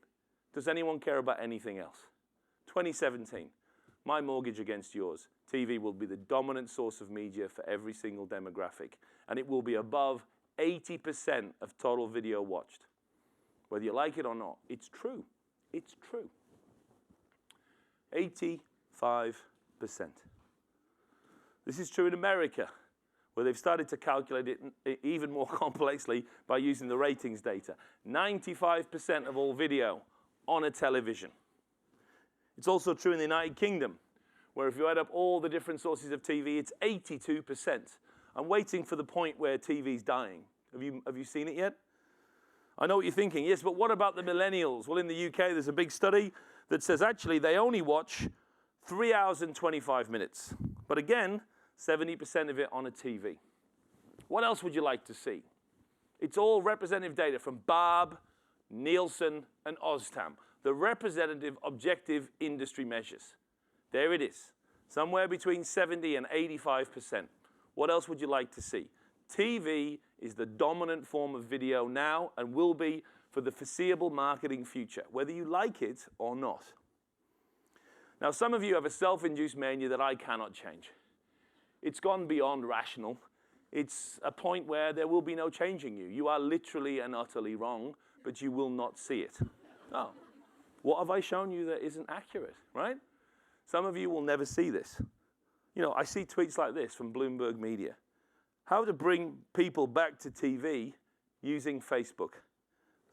does anyone care about anything else? 2017, my mortgage against yours. TV will be the dominant source of media for every single demographic. And it will be above 80% of total video watched. Whether you like it or not, it's true. It's true. 85%. This is true in America, where they've started to calculate it even more complexly by using the ratings data. 95% of all video on a television. It's also true in the United Kingdom, where if you add up all the different sources of TV, it's 82%. I'm waiting for the point where TV's dying. Have you seen it yet? I know what you're thinking. Yes, but what about the millennials? Well, in the UK, there's a big study that says actually they only watch 3 hours and 25 minutes. But again, 70% of it on a TV. What else would you like to see? It's all representative data from Barb, Nielsen, and OzTam, the representative objective industry measures. There it is, somewhere between 70 and 85%. What else would you like to see? TV is the dominant form of video now and will be for the foreseeable marketing future, whether you like it or not. Now, some of you have a self-induced mania that I cannot change. It's gone beyond rational. It's a point where there will be no changing you. You are literally and utterly wrong, but you will not see it. Oh, what have I shown you that isn't accurate, right? Some of you will never see this. You know, I see tweets like this from Bloomberg Media. How to bring people back to TV using Facebook.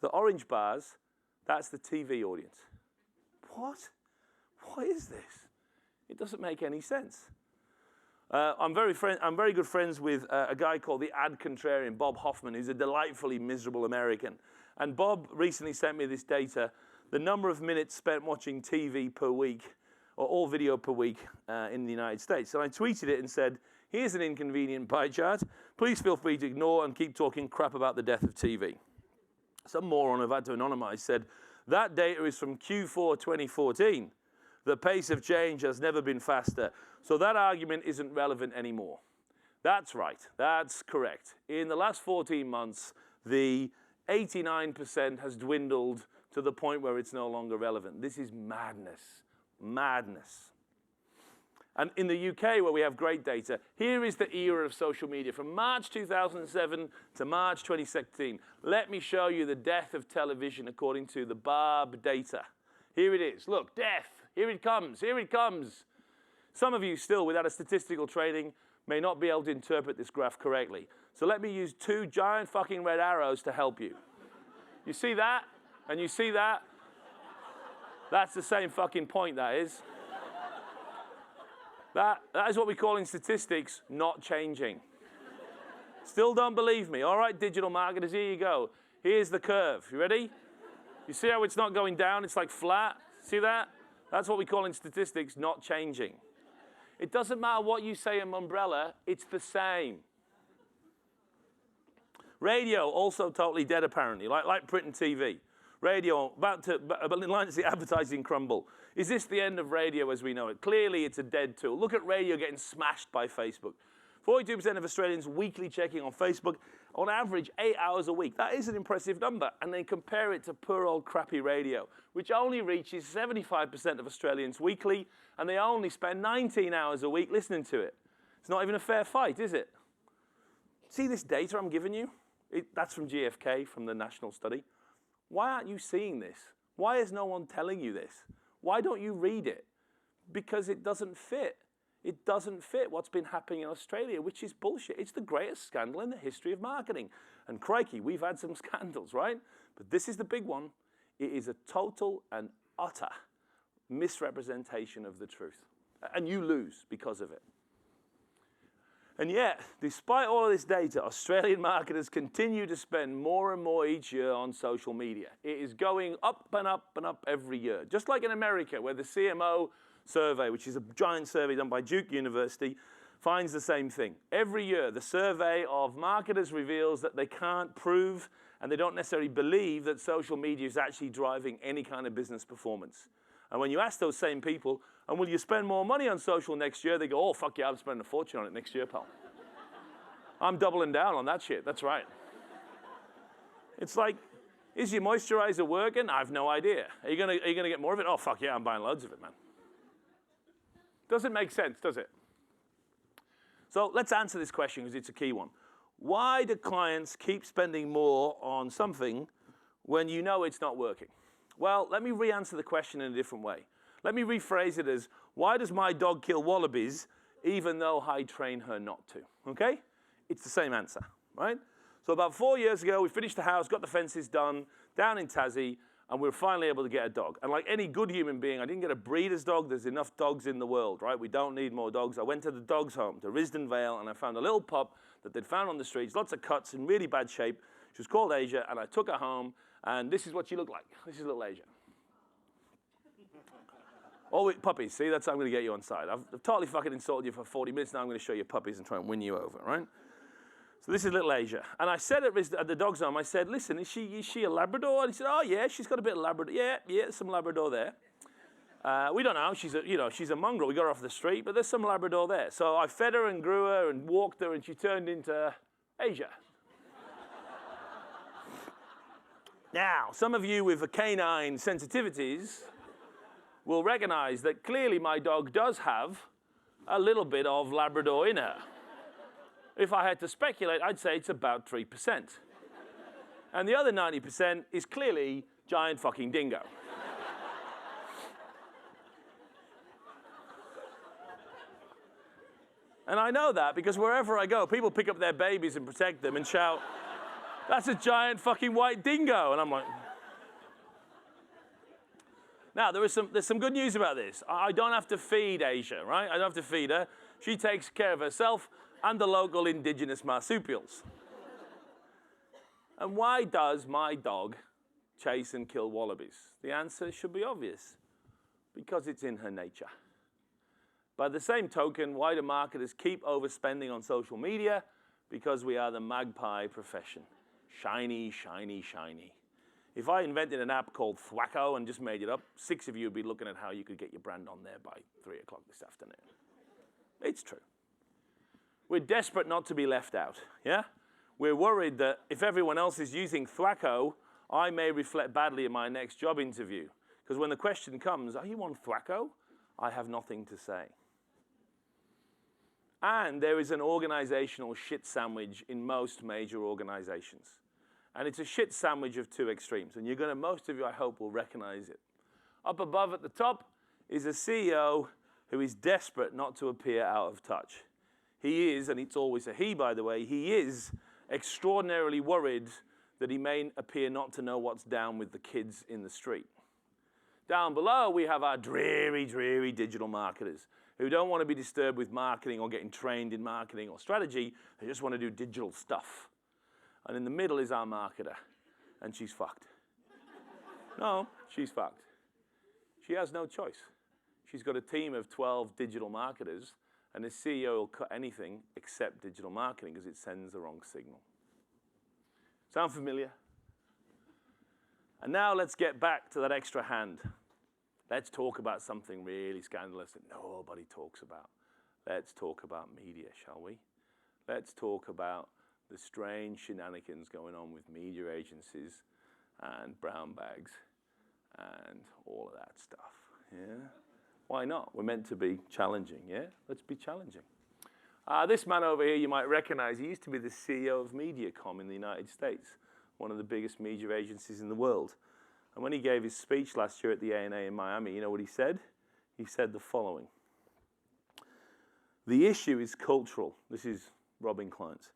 The orange bars, that's the TV audience. What? What is this? It doesn't make any sense. I'm very good friends with a guy called the Ad Contrarian, Bob Hoffman, who's a delightfully miserable American. And Bob recently sent me this data, the number of minutes spent watching TV per week, or all video per week in the United States. And I tweeted it and said, here's an inconvenient pie chart. Please feel free to ignore and keep talking crap about the death of TV. Some moron I've had to anonymize said, that data is from Q4 2014. The pace of change has never been faster. So that argument isn't relevant anymore. That's right. That's correct. In the last 14 months, the 89% has dwindled to the point where it's no longer relevant. This is madness. Madness. And in the UK, where we have great data, here is the era of social media from March 2007 to March 2016. Let me show you the death of television according to the Barb data. Here it is. Look, death. Here it comes. Here it comes. Some of you still, without a statistical training, may not be able to interpret this graph correctly. So let me use two giant fucking red arrows to help you. You see that? And you see that? That's the same fucking point, that is. That is what we call in statistics not changing. Still don't believe me? All right, digital marketers, here you go. Here's the curve. You ready? You see how it's not going down? It's like flat. See that? That's what we call in statistics not changing. It doesn't matter what you say in Umbrella, it's the same. Radio, also totally dead apparently, like print and TV. Radio, about in line to see advertising crumble. Is this the end of radio as we know it? Clearly, it's a dead tool. Look at radio getting smashed by Facebook. 42% of Australians weekly checking on Facebook, on average 8 hours a week. That is an impressive number. And then compare it to poor old crappy radio, which only reaches 75% of Australians weekly, and they only spend 19 hours a week listening to it. It's not even a fair fight, is it? See this data I'm giving you? That's from GfK, from the national study. Why aren't you seeing this? Why is no one telling you this? Why don't you read it? Because it doesn't fit. It doesn't fit what's been happening in Australia, which is bullshit. It's the greatest scandal in the history of marketing. And crikey, we've had some scandals, right? But this is the big one. It is a total and utter misrepresentation of the truth. And you lose because of it. And yet, despite all of this data, Australian marketers continue to spend more and more each year on social media. It is going up and up and up every year. Just like in America, where the CMO survey, which is a giant survey done by Duke University, finds the same thing. Every year, the survey of marketers reveals that they can't prove and they don't necessarily believe that social media is actually driving any kind of business performance. And when you ask those same people, and will you spend more money on social next year? They go, oh, fuck yeah, I'm spending a fortune on it next year, pal. I'm doubling down on that shit. That's right. It's like, is your moisturizer working? I have no idea. Are you gonna get more of it? Oh, fuck yeah, I'm buying loads of it, man. Doesn't make sense, does it? So let's answer this question because it's a key one. Why do clients keep spending more on something when you know it's not working? Well, let me re-answer the question in a different way. Let me rephrase it as, why does my dog kill wallabies even though I train her not to? Okay? It's the same answer, right? So about 4 years ago, we finished the house, got the fences done, down in Tassie, and we were finally able to get a dog. And like any good human being, I didn't get a breeder's dog. There's enough dogs in the world, right? We don't need more dogs. I went to the dog's home, to Risdon Vale, and I found a little pup that they'd found on the streets, lots of cuts, in really bad shape. She was called Asia, and I took her home, and this is what she looked like. This is little Asia. Oh, puppies, see, that's how I'm going to get you on side. I've totally fucking insulted you for 40 minutes, now I'm going to show you puppies and try and win you over, right? So this is little Asia. And I said at the dog's home, I said, listen, is she a Labrador? And he said, oh, yeah, she's got a bit of Labrador. Yeah, some Labrador there. We don't know. She's a mongrel. We got her off the street, but there's some Labrador there. So I fed her and grew her and walked her, and she turned into Asia. Now, some of you with a canine sensitivities will recognize that clearly my dog does have a little bit of Labrador in her. If I had to speculate, I'd say it's about 3%. And the other 90% is clearly giant fucking dingo. And I know that because wherever I go, people pick up their babies and protect them and shout, that's a giant fucking white dingo. And I'm like... Now, there's some good news about this. I don't have to feed Asia, right? I don't have to feed her. She takes care of herself and the local indigenous marsupials. And why does my dog chase and kill wallabies? The answer should be obvious. Because it's in her nature. By the same token, why do marketers keep overspending on social media? Because we are the magpie profession. Shiny, shiny, shiny. If I invented an app called Thwacko and just made it up, 6 of you would be looking at how you could get your brand on there by 3 o'clock this afternoon. It's true. We're desperate not to be left out, yeah? We're worried that if everyone else is using Thwacko, I may reflect badly in my next job interview. Because when the question comes, are you on Thwacko? I have nothing to say. And there is an organizational shit sandwich in most major organizations. And it's a shit sandwich of 2 extremes. And most of you, I hope, will recognize it. Up above at the top is a CEO who is desperate not to appear out of touch. He is, and it's always a he, by the way, he is extraordinarily worried that he may appear not to know what's down with the kids in the street. Down below, we have our dreary, dreary digital marketers who don't want to be disturbed with marketing or getting trained in marketing or strategy. They just want to do digital stuff. And in the middle is our marketer, and she's fucked. No, she's fucked. She has no choice. She's got a team of 12 digital marketers, and the CEO will cut anything except digital marketing because it sends the wrong signal. Sound familiar? And now let's get back to that extra hand. Let's talk about something really scandalous that nobody talks about. Let's talk about media, shall we? Let's talk about the strange shenanigans going on with media agencies and brown bags and all of that stuff, yeah? Why not? We're meant to be challenging, yeah? Let's be challenging. This man over here you might recognize. He used to be the CEO of Mediacom in the United States, one of the biggest media agencies in the world. And when he gave his speech last year at the ANA in Miami, you know what he said? He said the following. The issue is cultural. This is robbing clients.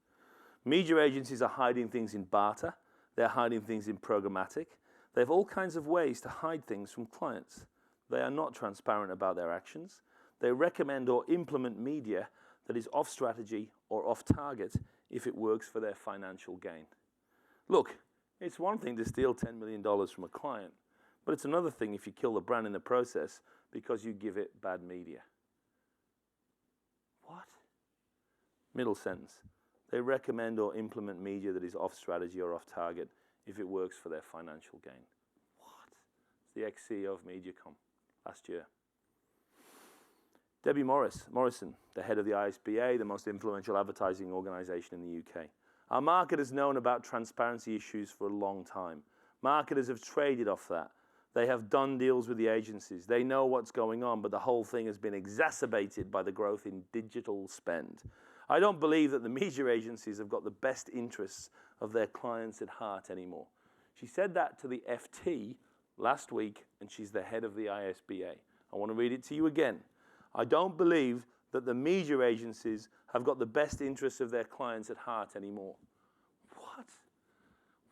Media agencies are hiding things in barter. They're hiding things in programmatic. They have all kinds of ways to hide things from clients. They are not transparent about their actions. They recommend or implement media that is off strategy or off target if it works for their financial gain. Look, it's one thing to steal $10 million from a client, but it's another thing if you kill the brand in the process because you give it bad media. What? Middle sentence. They recommend or implement media that is off strategy or off target if it works for their financial gain. What? It's the ex-CEO of Mediacom last year. Debbie Morrison, the head of the ISBA, the most influential advertising organization in the UK. Our marketers known about transparency issues for a long time. Marketers have traded off that. They have done deals with the agencies. They know what's going on, but the whole thing has been exacerbated by the growth in digital spend. I don't believe that the media agencies have got the best interests of their clients at heart anymore. She said that to the FT last week, and she's the head of the ISBA. I want to read it to you again. I don't believe that the media agencies have got the best interests of their clients at heart anymore.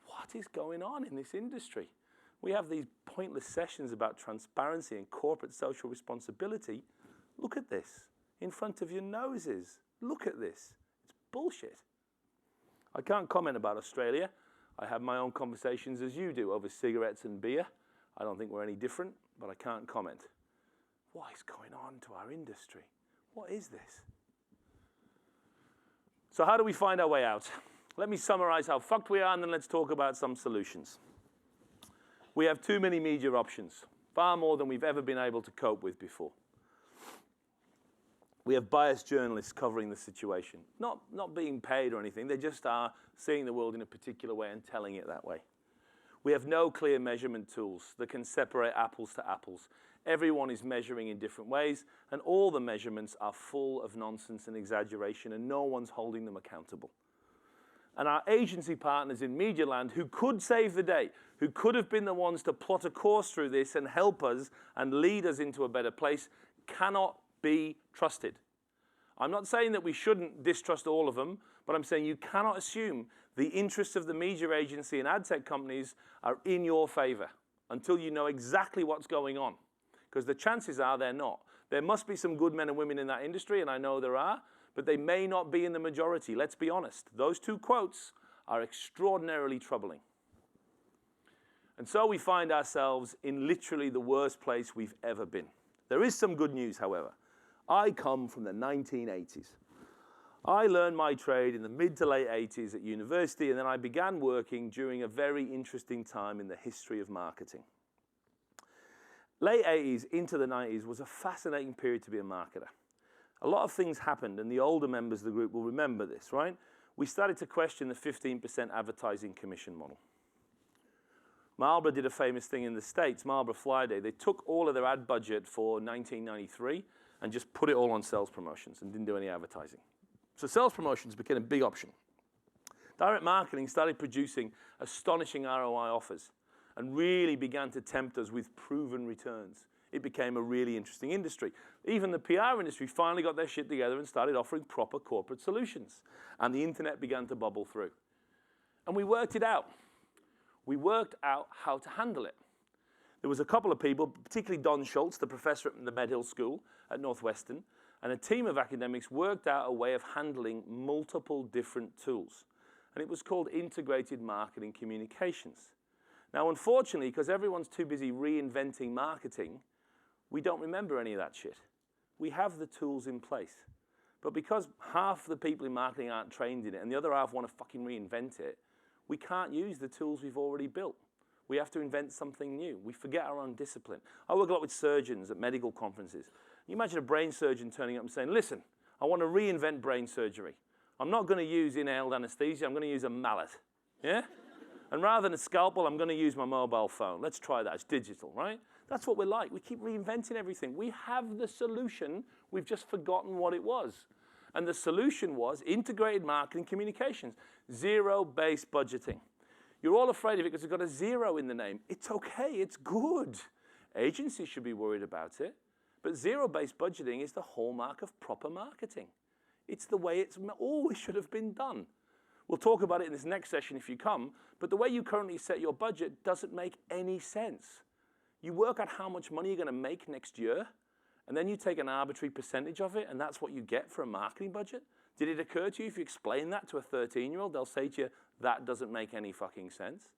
What is going on in this industry? We have these pointless sessions about transparency and corporate social responsibility. Look at this in front of your noses. Look at this. It's bullshit. I can't comment about Australia. I have my own conversations as you do over cigarettes and beer. I don't think we're any different, but I can't comment. What is going on to our industry? What is this? So how do we find our way out? Let me summarize how fucked we are, and then let's talk about some solutions. We have too many media options, far more than we've ever been able to cope with before. We have biased journalists covering the situation, not being paid or anything. They just are seeing the world in a particular way and telling it that way. We have no clear measurement tools that can separate apples to apples. Everyone is measuring in different ways, and all the measurements are full of nonsense and exaggeration, and no one's holding them accountable. And our agency partners in Media Land, who could save the day, who could have been the ones to plot a course through this and help us and lead us into a better place, cannot be trusted. I'm not saying that we shouldn't distrust all of them, but I'm saying you cannot assume the interests of the media agency and ad tech companies are in your favor until you know exactly what's going on. Because the chances are they're not. There must be some good men and women in that industry, and I know there are, but they may not be in the majority. Let's be honest. Those two quotes are extraordinarily troubling. And so we find ourselves in literally the worst place we've ever been. There is some good news, however. I come from the 1980s. I learned my trade in the mid to late 80s at university, and then I began working during a very interesting time in the history of marketing. Late 80s into the 90s was a fascinating period to be a marketer. A lot of things happened, and the older members of the group will remember this, right? We started to question the 15% advertising commission model. Marlboro did a famous thing in the States, Marlboro Fly Day. They took all of their ad budget for 1993 and just put it all on sales promotions and didn't do any advertising. So sales promotions became a big option. Direct marketing started producing astonishing ROI offers and really began to tempt us with proven returns. It became a really interesting industry. Even the PR industry finally got their shit together and started offering proper corporate solutions. And the internet began to bubble through. And we worked it out. We worked out how to handle it. There was a couple of people, particularly Don Schultz, the professor at the Medill School at Northwestern, and a team of academics worked out a way of handling multiple different tools. And it was called integrated marketing communications. Now, unfortunately, because everyone's too busy reinventing marketing, we don't remember any of that shit. We have the tools in place. But because half the people in marketing aren't trained in it and the other half want to fucking reinvent it, we can't use the tools we've already built. We have to invent something new. We forget our own discipline. I work a lot with surgeons at medical conferences. You imagine a brain surgeon turning up and saying, listen, I want to reinvent brain surgery. I'm not going to use inhaled anesthesia. I'm going to use a mallet. Yeah? And rather than a scalpel, I'm going to use my mobile phone. Let's try that. It's digital, right? That's what we're like. We keep reinventing everything. We have the solution. We've just forgotten what it was. And the solution was integrated marketing communications, zero-based budgeting. You're all afraid of it because it's got a zero in the name. It's okay. It's good. Agencies should be worried about it. But zero-based budgeting is the hallmark of proper marketing. It's the way it's always should have been done. We'll talk about it in this next session if you come, but the way you currently set your budget doesn't make any sense. You work out how much money you're going to make next year, and then you take an arbitrary percentage of it, and that's what you get for a marketing budget. Did it occur to you if you explain that to a 13-year-old, they'll say to you, that doesn't make any fucking sense.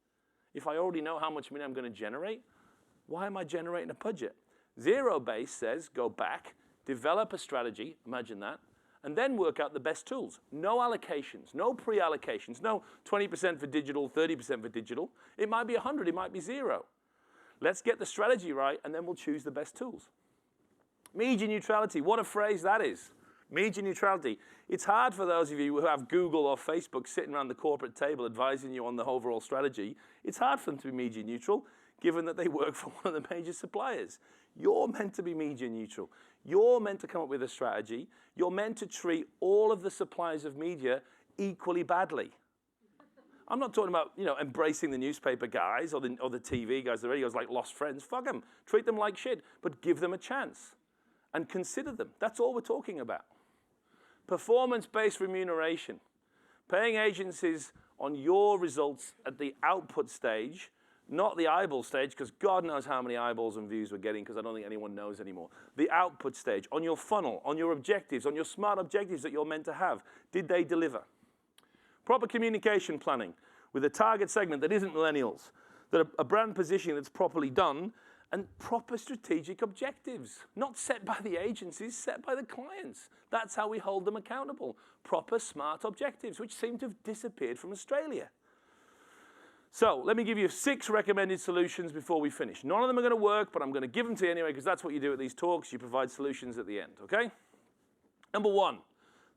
If I already know how much money I'm going to generate, why am I generating a budget? Zero-based says, go back, develop a strategy, imagine that, and then work out the best tools. No allocations, no pre-allocations, no 20% for digital, 30% for digital. It might be 100, it might be 0. Let's get the strategy right, and then we'll choose the best tools. Media neutrality, what a phrase that is. Media neutrality. It's hard for those of you who have Google or Facebook sitting around the corporate table advising you on the overall strategy. It's hard for them to be media neutral, given that they work for one of the major suppliers. You're meant to be media neutral. You're meant to come up with a strategy. You're meant to treat all of the suppliers of media equally badly. I'm not talking about, embracing the newspaper guys or the TV guys, the radio guys like lost friends. Fuck them. Treat them like shit, but give them a chance and consider them. That's all we're talking about. Performance-based remuneration. Paying agencies on your results at the output stage, not the eyeball stage, because God knows how many eyeballs and views we're getting, because I don't think anyone knows anymore. The output stage, on your funnel, on your objectives, on your smart objectives that you're meant to have. Did they deliver? Proper communication planning with a target segment that isn't millennials, that a brand positioning that's properly done, and proper strategic objectives, not set by the agencies, set by the clients. That's how we hold them accountable. Proper, smart objectives, which seem to have disappeared from Australia. So let me give you 6 recommended solutions before we finish. None of them are going to work, but I'm going to give them to you anyway, because that's what you do at these talks. You provide solutions at the end, okay? Number 1,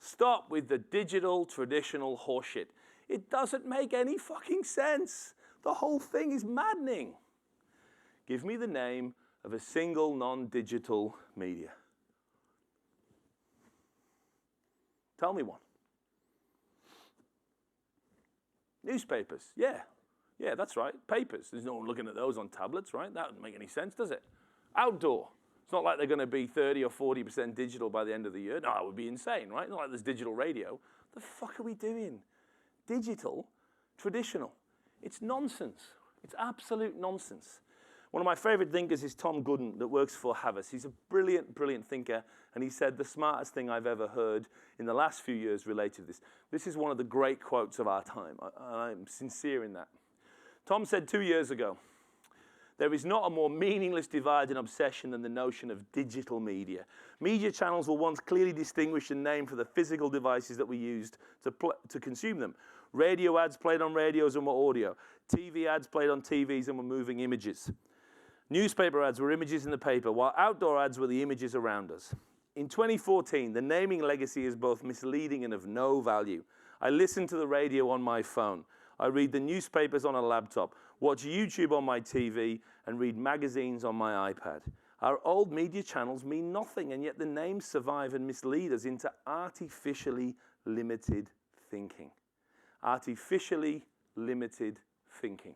stop with the digital traditional horseshit. It doesn't make any fucking sense. The whole thing is maddening. Give me the name of a single non-digital media. Tell me one. Newspapers, yeah. Yeah, that's right. Papers. There's no one looking at those on tablets, right? That doesn't make any sense, does it? Outdoor. It's not like they're going to be 30 or 40% digital by the end of the year. No, that would be insane, right? Not like there's digital radio. The fuck are we doing? Digital, traditional. It's nonsense. It's absolute nonsense. One of my favorite thinkers is Tom Gooden, that works for Havas. He's a brilliant, brilliant thinker, and he said the smartest thing I've ever heard in the last few years related to this. This is one of the great quotes of our time. I'm sincere in that. Tom said 2 years ago, there is not a more meaningless divide and obsession than the notion of digital media. Media channels were once clearly distinguished and named for the physical devices that we used to consume them. Radio ads played on radios and were audio. TV ads played on TVs and were moving images. Newspaper ads were images in the paper, while outdoor ads were the images around us. In 2014, the naming legacy is both misleading and of no value. I listen to the radio on my phone. I read the newspapers on a laptop, watch YouTube on my TV, and read magazines on my iPad. Our old media channels mean nothing, and yet the names survive and mislead us into artificially limited thinking. Artificially limited thinking.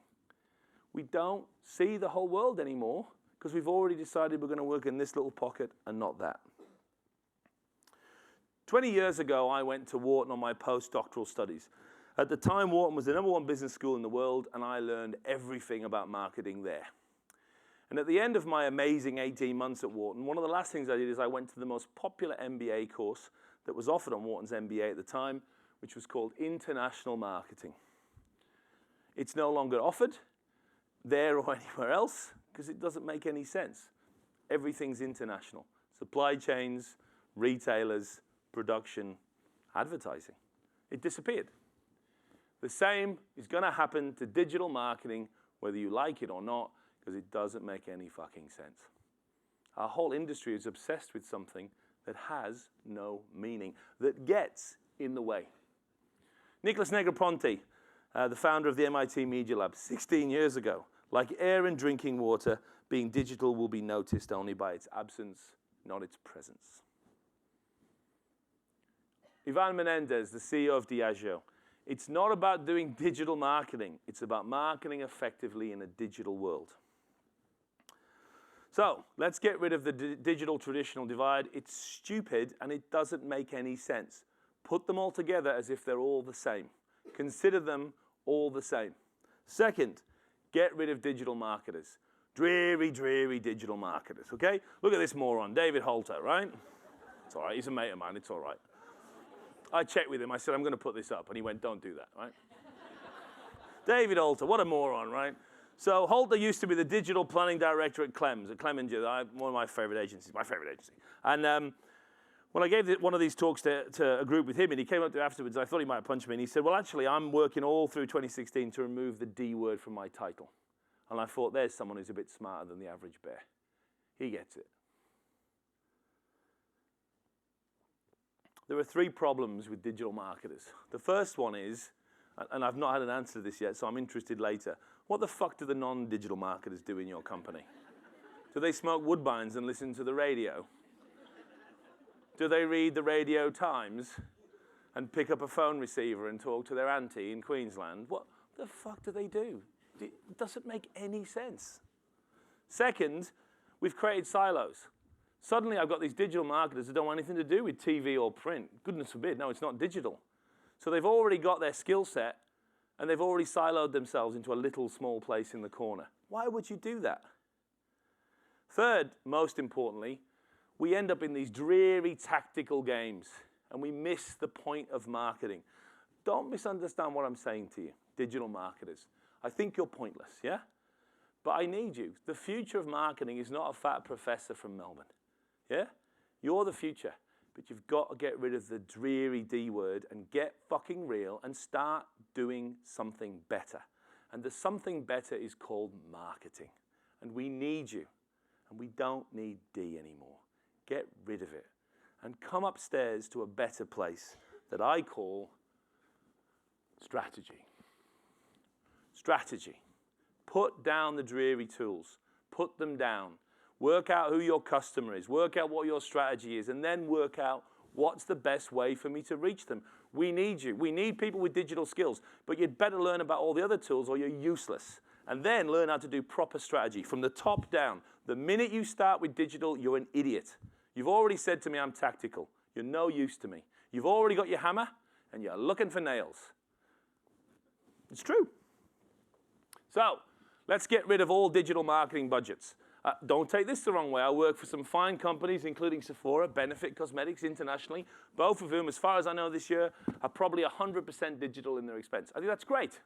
We don't see the whole world anymore because we've already decided we're going to work in this little pocket and not that. 20 years ago, I went to Wharton on my postdoctoral studies. At the time, Wharton was the #1 business school in the world, and I learned everything about marketing there. And at the end of my amazing 18 months at Wharton, one of the last things I did is I went to the most popular MBA course that was offered on Wharton's MBA at the time, which was called International Marketing. It's no longer offered there or anywhere else because it doesn't make any sense. Everything's international. Supply chains, retailers, production, advertising. It disappeared. The same is going to happen to digital marketing, whether you like it or not, because it doesn't make any fucking sense. Our whole industry is obsessed with something that has no meaning, that gets in the way. Nicholas Negroponte, the founder of the MIT Media Lab, 16 years ago, like air and drinking water, being digital will be noticed only by its absence, not its presence. Ivan Menendez, the CEO of Diageo, it's not about doing digital marketing. It's about marketing effectively in a digital world. So let's get rid of the digital traditional divide. It's stupid and it doesn't make any sense. Put them all together as if they're all the same. Consider them all the same. Second, get rid of digital marketers. Dreary, dreary digital marketers, okay? Look at this moron, David Holter, right? It's all right, he's a mate of mine, it's all right. I checked with him, I said, I'm going to put this up, and he went, don't do that, right? David Holter, what a moron, right? So Holter used to be the digital planning director at Clems, one of my favorite agencies, And when I gave one of these talks to a group with him, and he came up to me afterwards, I thought he might punch me, and he said, well, actually, I'm working all through 2016 to remove the D word from my title. And I thought, there's someone who's a bit smarter than the average bear. He gets it. There are 3 problems with digital marketers. The first one is, and I've not had an answer to this yet, so I'm interested later, what the fuck do the non-digital marketers do in your company? Do they smoke Woodbines and listen to the radio? Do they read the Radio Times and pick up a phone receiver and talk to their auntie in Queensland? What the fuck do they do? It doesn't make any sense. Second, we've created silos. Suddenly I've got these digital marketers that don't want anything to do with TV or print. Goodness forbid, no, it's not digital. So they've already got their skill set and they've already siloed themselves into a little small place in the corner. Why would you do that? Third, most importantly, we end up in these dreary tactical games and we miss the point of marketing. Don't misunderstand what I'm saying to you, digital marketers. I think you're pointless, yeah? But I need you. The future of marketing is not a fat professor from Melbourne, yeah? You're the future, but you've got to get rid of the dreary D word and get fucking real and start doing something better. And the something better is called marketing. And we need you. And we don't need D anymore. Get rid of it. And come upstairs to a better place that I call strategy. Strategy. Put down the dreary tools. Put them down. Work out who your customer is. Work out what your strategy is. And then work out what's the best way for me to reach them. We need you. We need people with digital skills. But you'd better learn about all the other tools or you're useless. And then learn how to do proper strategy from the top down. The minute you start with digital, you're an idiot. You've already said to me I'm tactical. You're no use to me. You've already got your hammer and you're looking for nails. It's true. So let's get rid of all digital marketing budgets. Don't take this the wrong way. I work for some fine companies, including Sephora, Benefit Cosmetics internationally, both of whom, as far as I know this year, are probably 100% digital in their expense. I think that's great.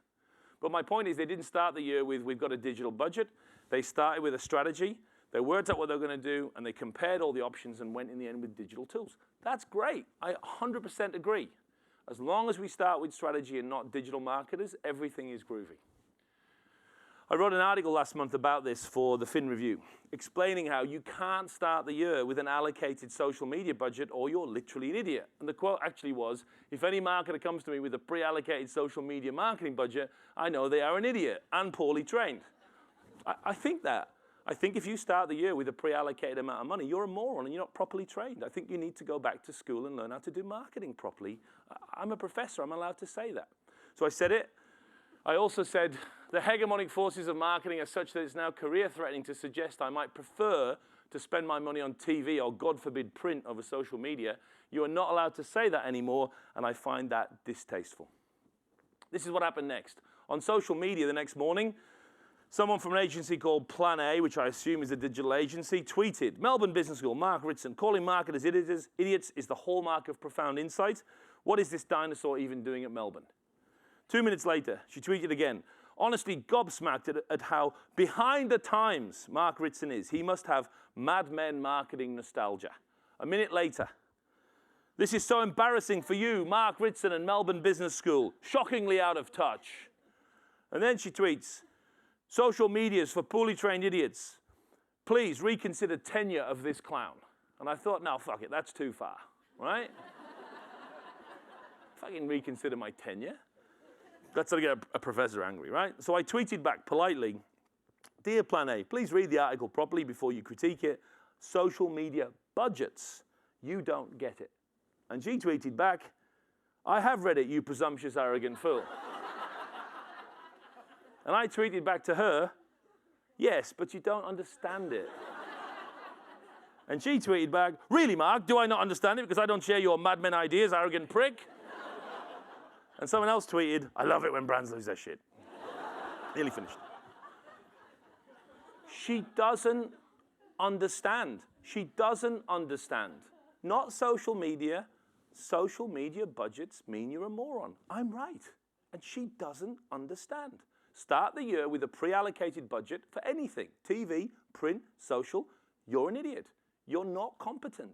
But my point is they didn't start the year with, we've got a digital budget. They started with a strategy. They worked out what they were going to do, and they compared all the options and went in the end with digital tools. That's great. I 100% agree. As long as we start with strategy and not digital marketers, everything is groovy. I wrote an article last month about this for the Fin Review, explaining how you can't start the year with an allocated social media budget or you're literally an idiot. And the quote actually was, if any marketer comes to me with a pre-allocated social media marketing budget, I know they are an idiot and poorly trained. I think that. I think if you start the year with a pre-allocated amount of money, you're a moron and you're not properly trained. I think you need to go back to school and learn how to do marketing properly. I'm a professor, I'm allowed to say that. So I said it. I also said, the hegemonic forces of marketing are such that it's now career-threatening to suggest I might prefer to spend my money on TV or, God forbid, print over social media. You are not allowed to say that anymore, and I find that distasteful. This is what happened next. On social media the next morning, someone from an agency called Plan A, which I assume is a digital agency, tweeted, Melbourne Business School, Mark Ritson, calling marketers idiots is the hallmark of profound insight. What is this dinosaur even doing at Melbourne? 2 minutes later, she tweeted again, honestly gobsmacked at how behind the times Mark Ritson is. He must have Mad Men marketing nostalgia. A minute later, this is so embarrassing for you, Mark Ritson and Melbourne Business School, shockingly out of touch. And then she tweets, social media's for poorly trained idiots. Please reconsider tenure of this clown. And I thought, no, fuck it, that's too far, right? Fucking reconsider my tenure. That's how to get a professor angry, right? So I tweeted back politely, dear Plan A, please read the article properly before you critique it. Social media budgets, you don't get it. And she tweeted back, I have read it, you presumptuous, arrogant fool. And I tweeted back to her, yes, but you don't understand it. And she tweeted back, really, Mark, do I not understand it because I don't share your Mad Men ideas, arrogant prick? And someone else tweeted, I love it when brands lose their shit. Nearly finished. She doesn't understand. She doesn't understand. Not social media. Social media budgets mean you're a moron. I'm right. And she doesn't understand. Start the year with a pre-allocated budget for anything. TV, print, social. You're an idiot. You're not competent.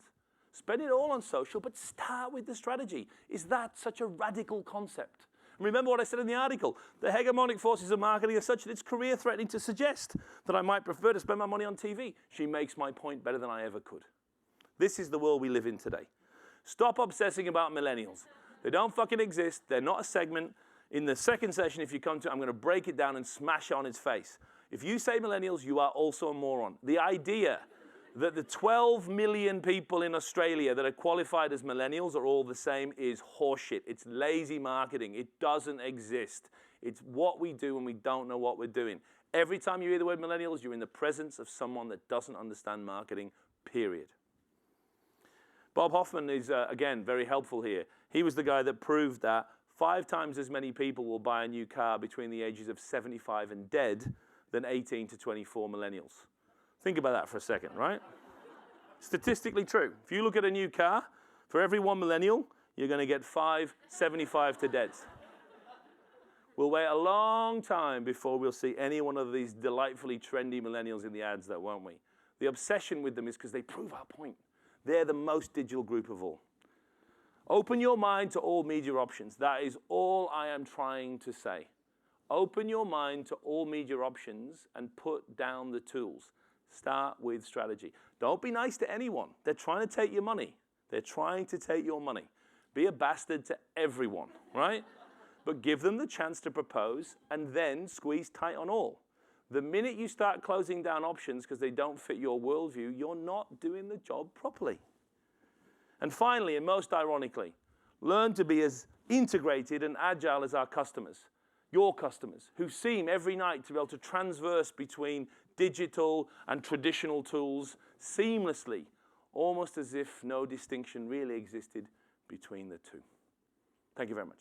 Spend it all on social, but start with the strategy. Is that such a radical concept? And remember what I said in the article. The hegemonic forces of marketing are such that it's career-threatening to suggest that I might prefer to spend my money on TV. She makes my point better than I ever could. This is the world we live in today. Stop obsessing about millennials. They don't fucking exist. They're not a segment. In the second session, if you come to it, I'm going to break it down and smash it on its face. If you say millennials, you are also a moron. The idea that the 12 million people in Australia that are qualified as millennials are all the same is horseshit. It's lazy marketing. It doesn't exist. It's what we do when we don't know what we're doing. Every time you hear the word millennials, you're in the presence of someone that doesn't understand marketing, period. Bob Hoffman is, again, very helpful here. He was the guy that proved that 5 times as many people will buy a new car between the ages of 75 and dead than 18 to 24 millennials. Think about that for a second, right? Statistically true. If you look at a new car, for every 1 millennial, you're going to get 5 75 to deads. We'll wait a long time before we'll see any one of these delightfully trendy millennials in the ads, though, won't we? The obsession with them is because they prove our point. They're the most digital group of all. Open your mind to all media options. That is all I am trying to say. Open your mind to all media options and put down the tools. Start with strategy. Don't be nice to anyone. They're trying to take your money. They're trying to take your money. Be a bastard to everyone, right? But give them the chance to propose and then squeeze tight on all. The minute you start closing down options because they don't fit your worldview, you're not doing the job properly. And finally, and most ironically, learn to be as integrated and agile as our customers, your customers, who seem every night to be able to transverse between digital and traditional tools seamlessly, almost as if no distinction really existed between the two. Thank you very much.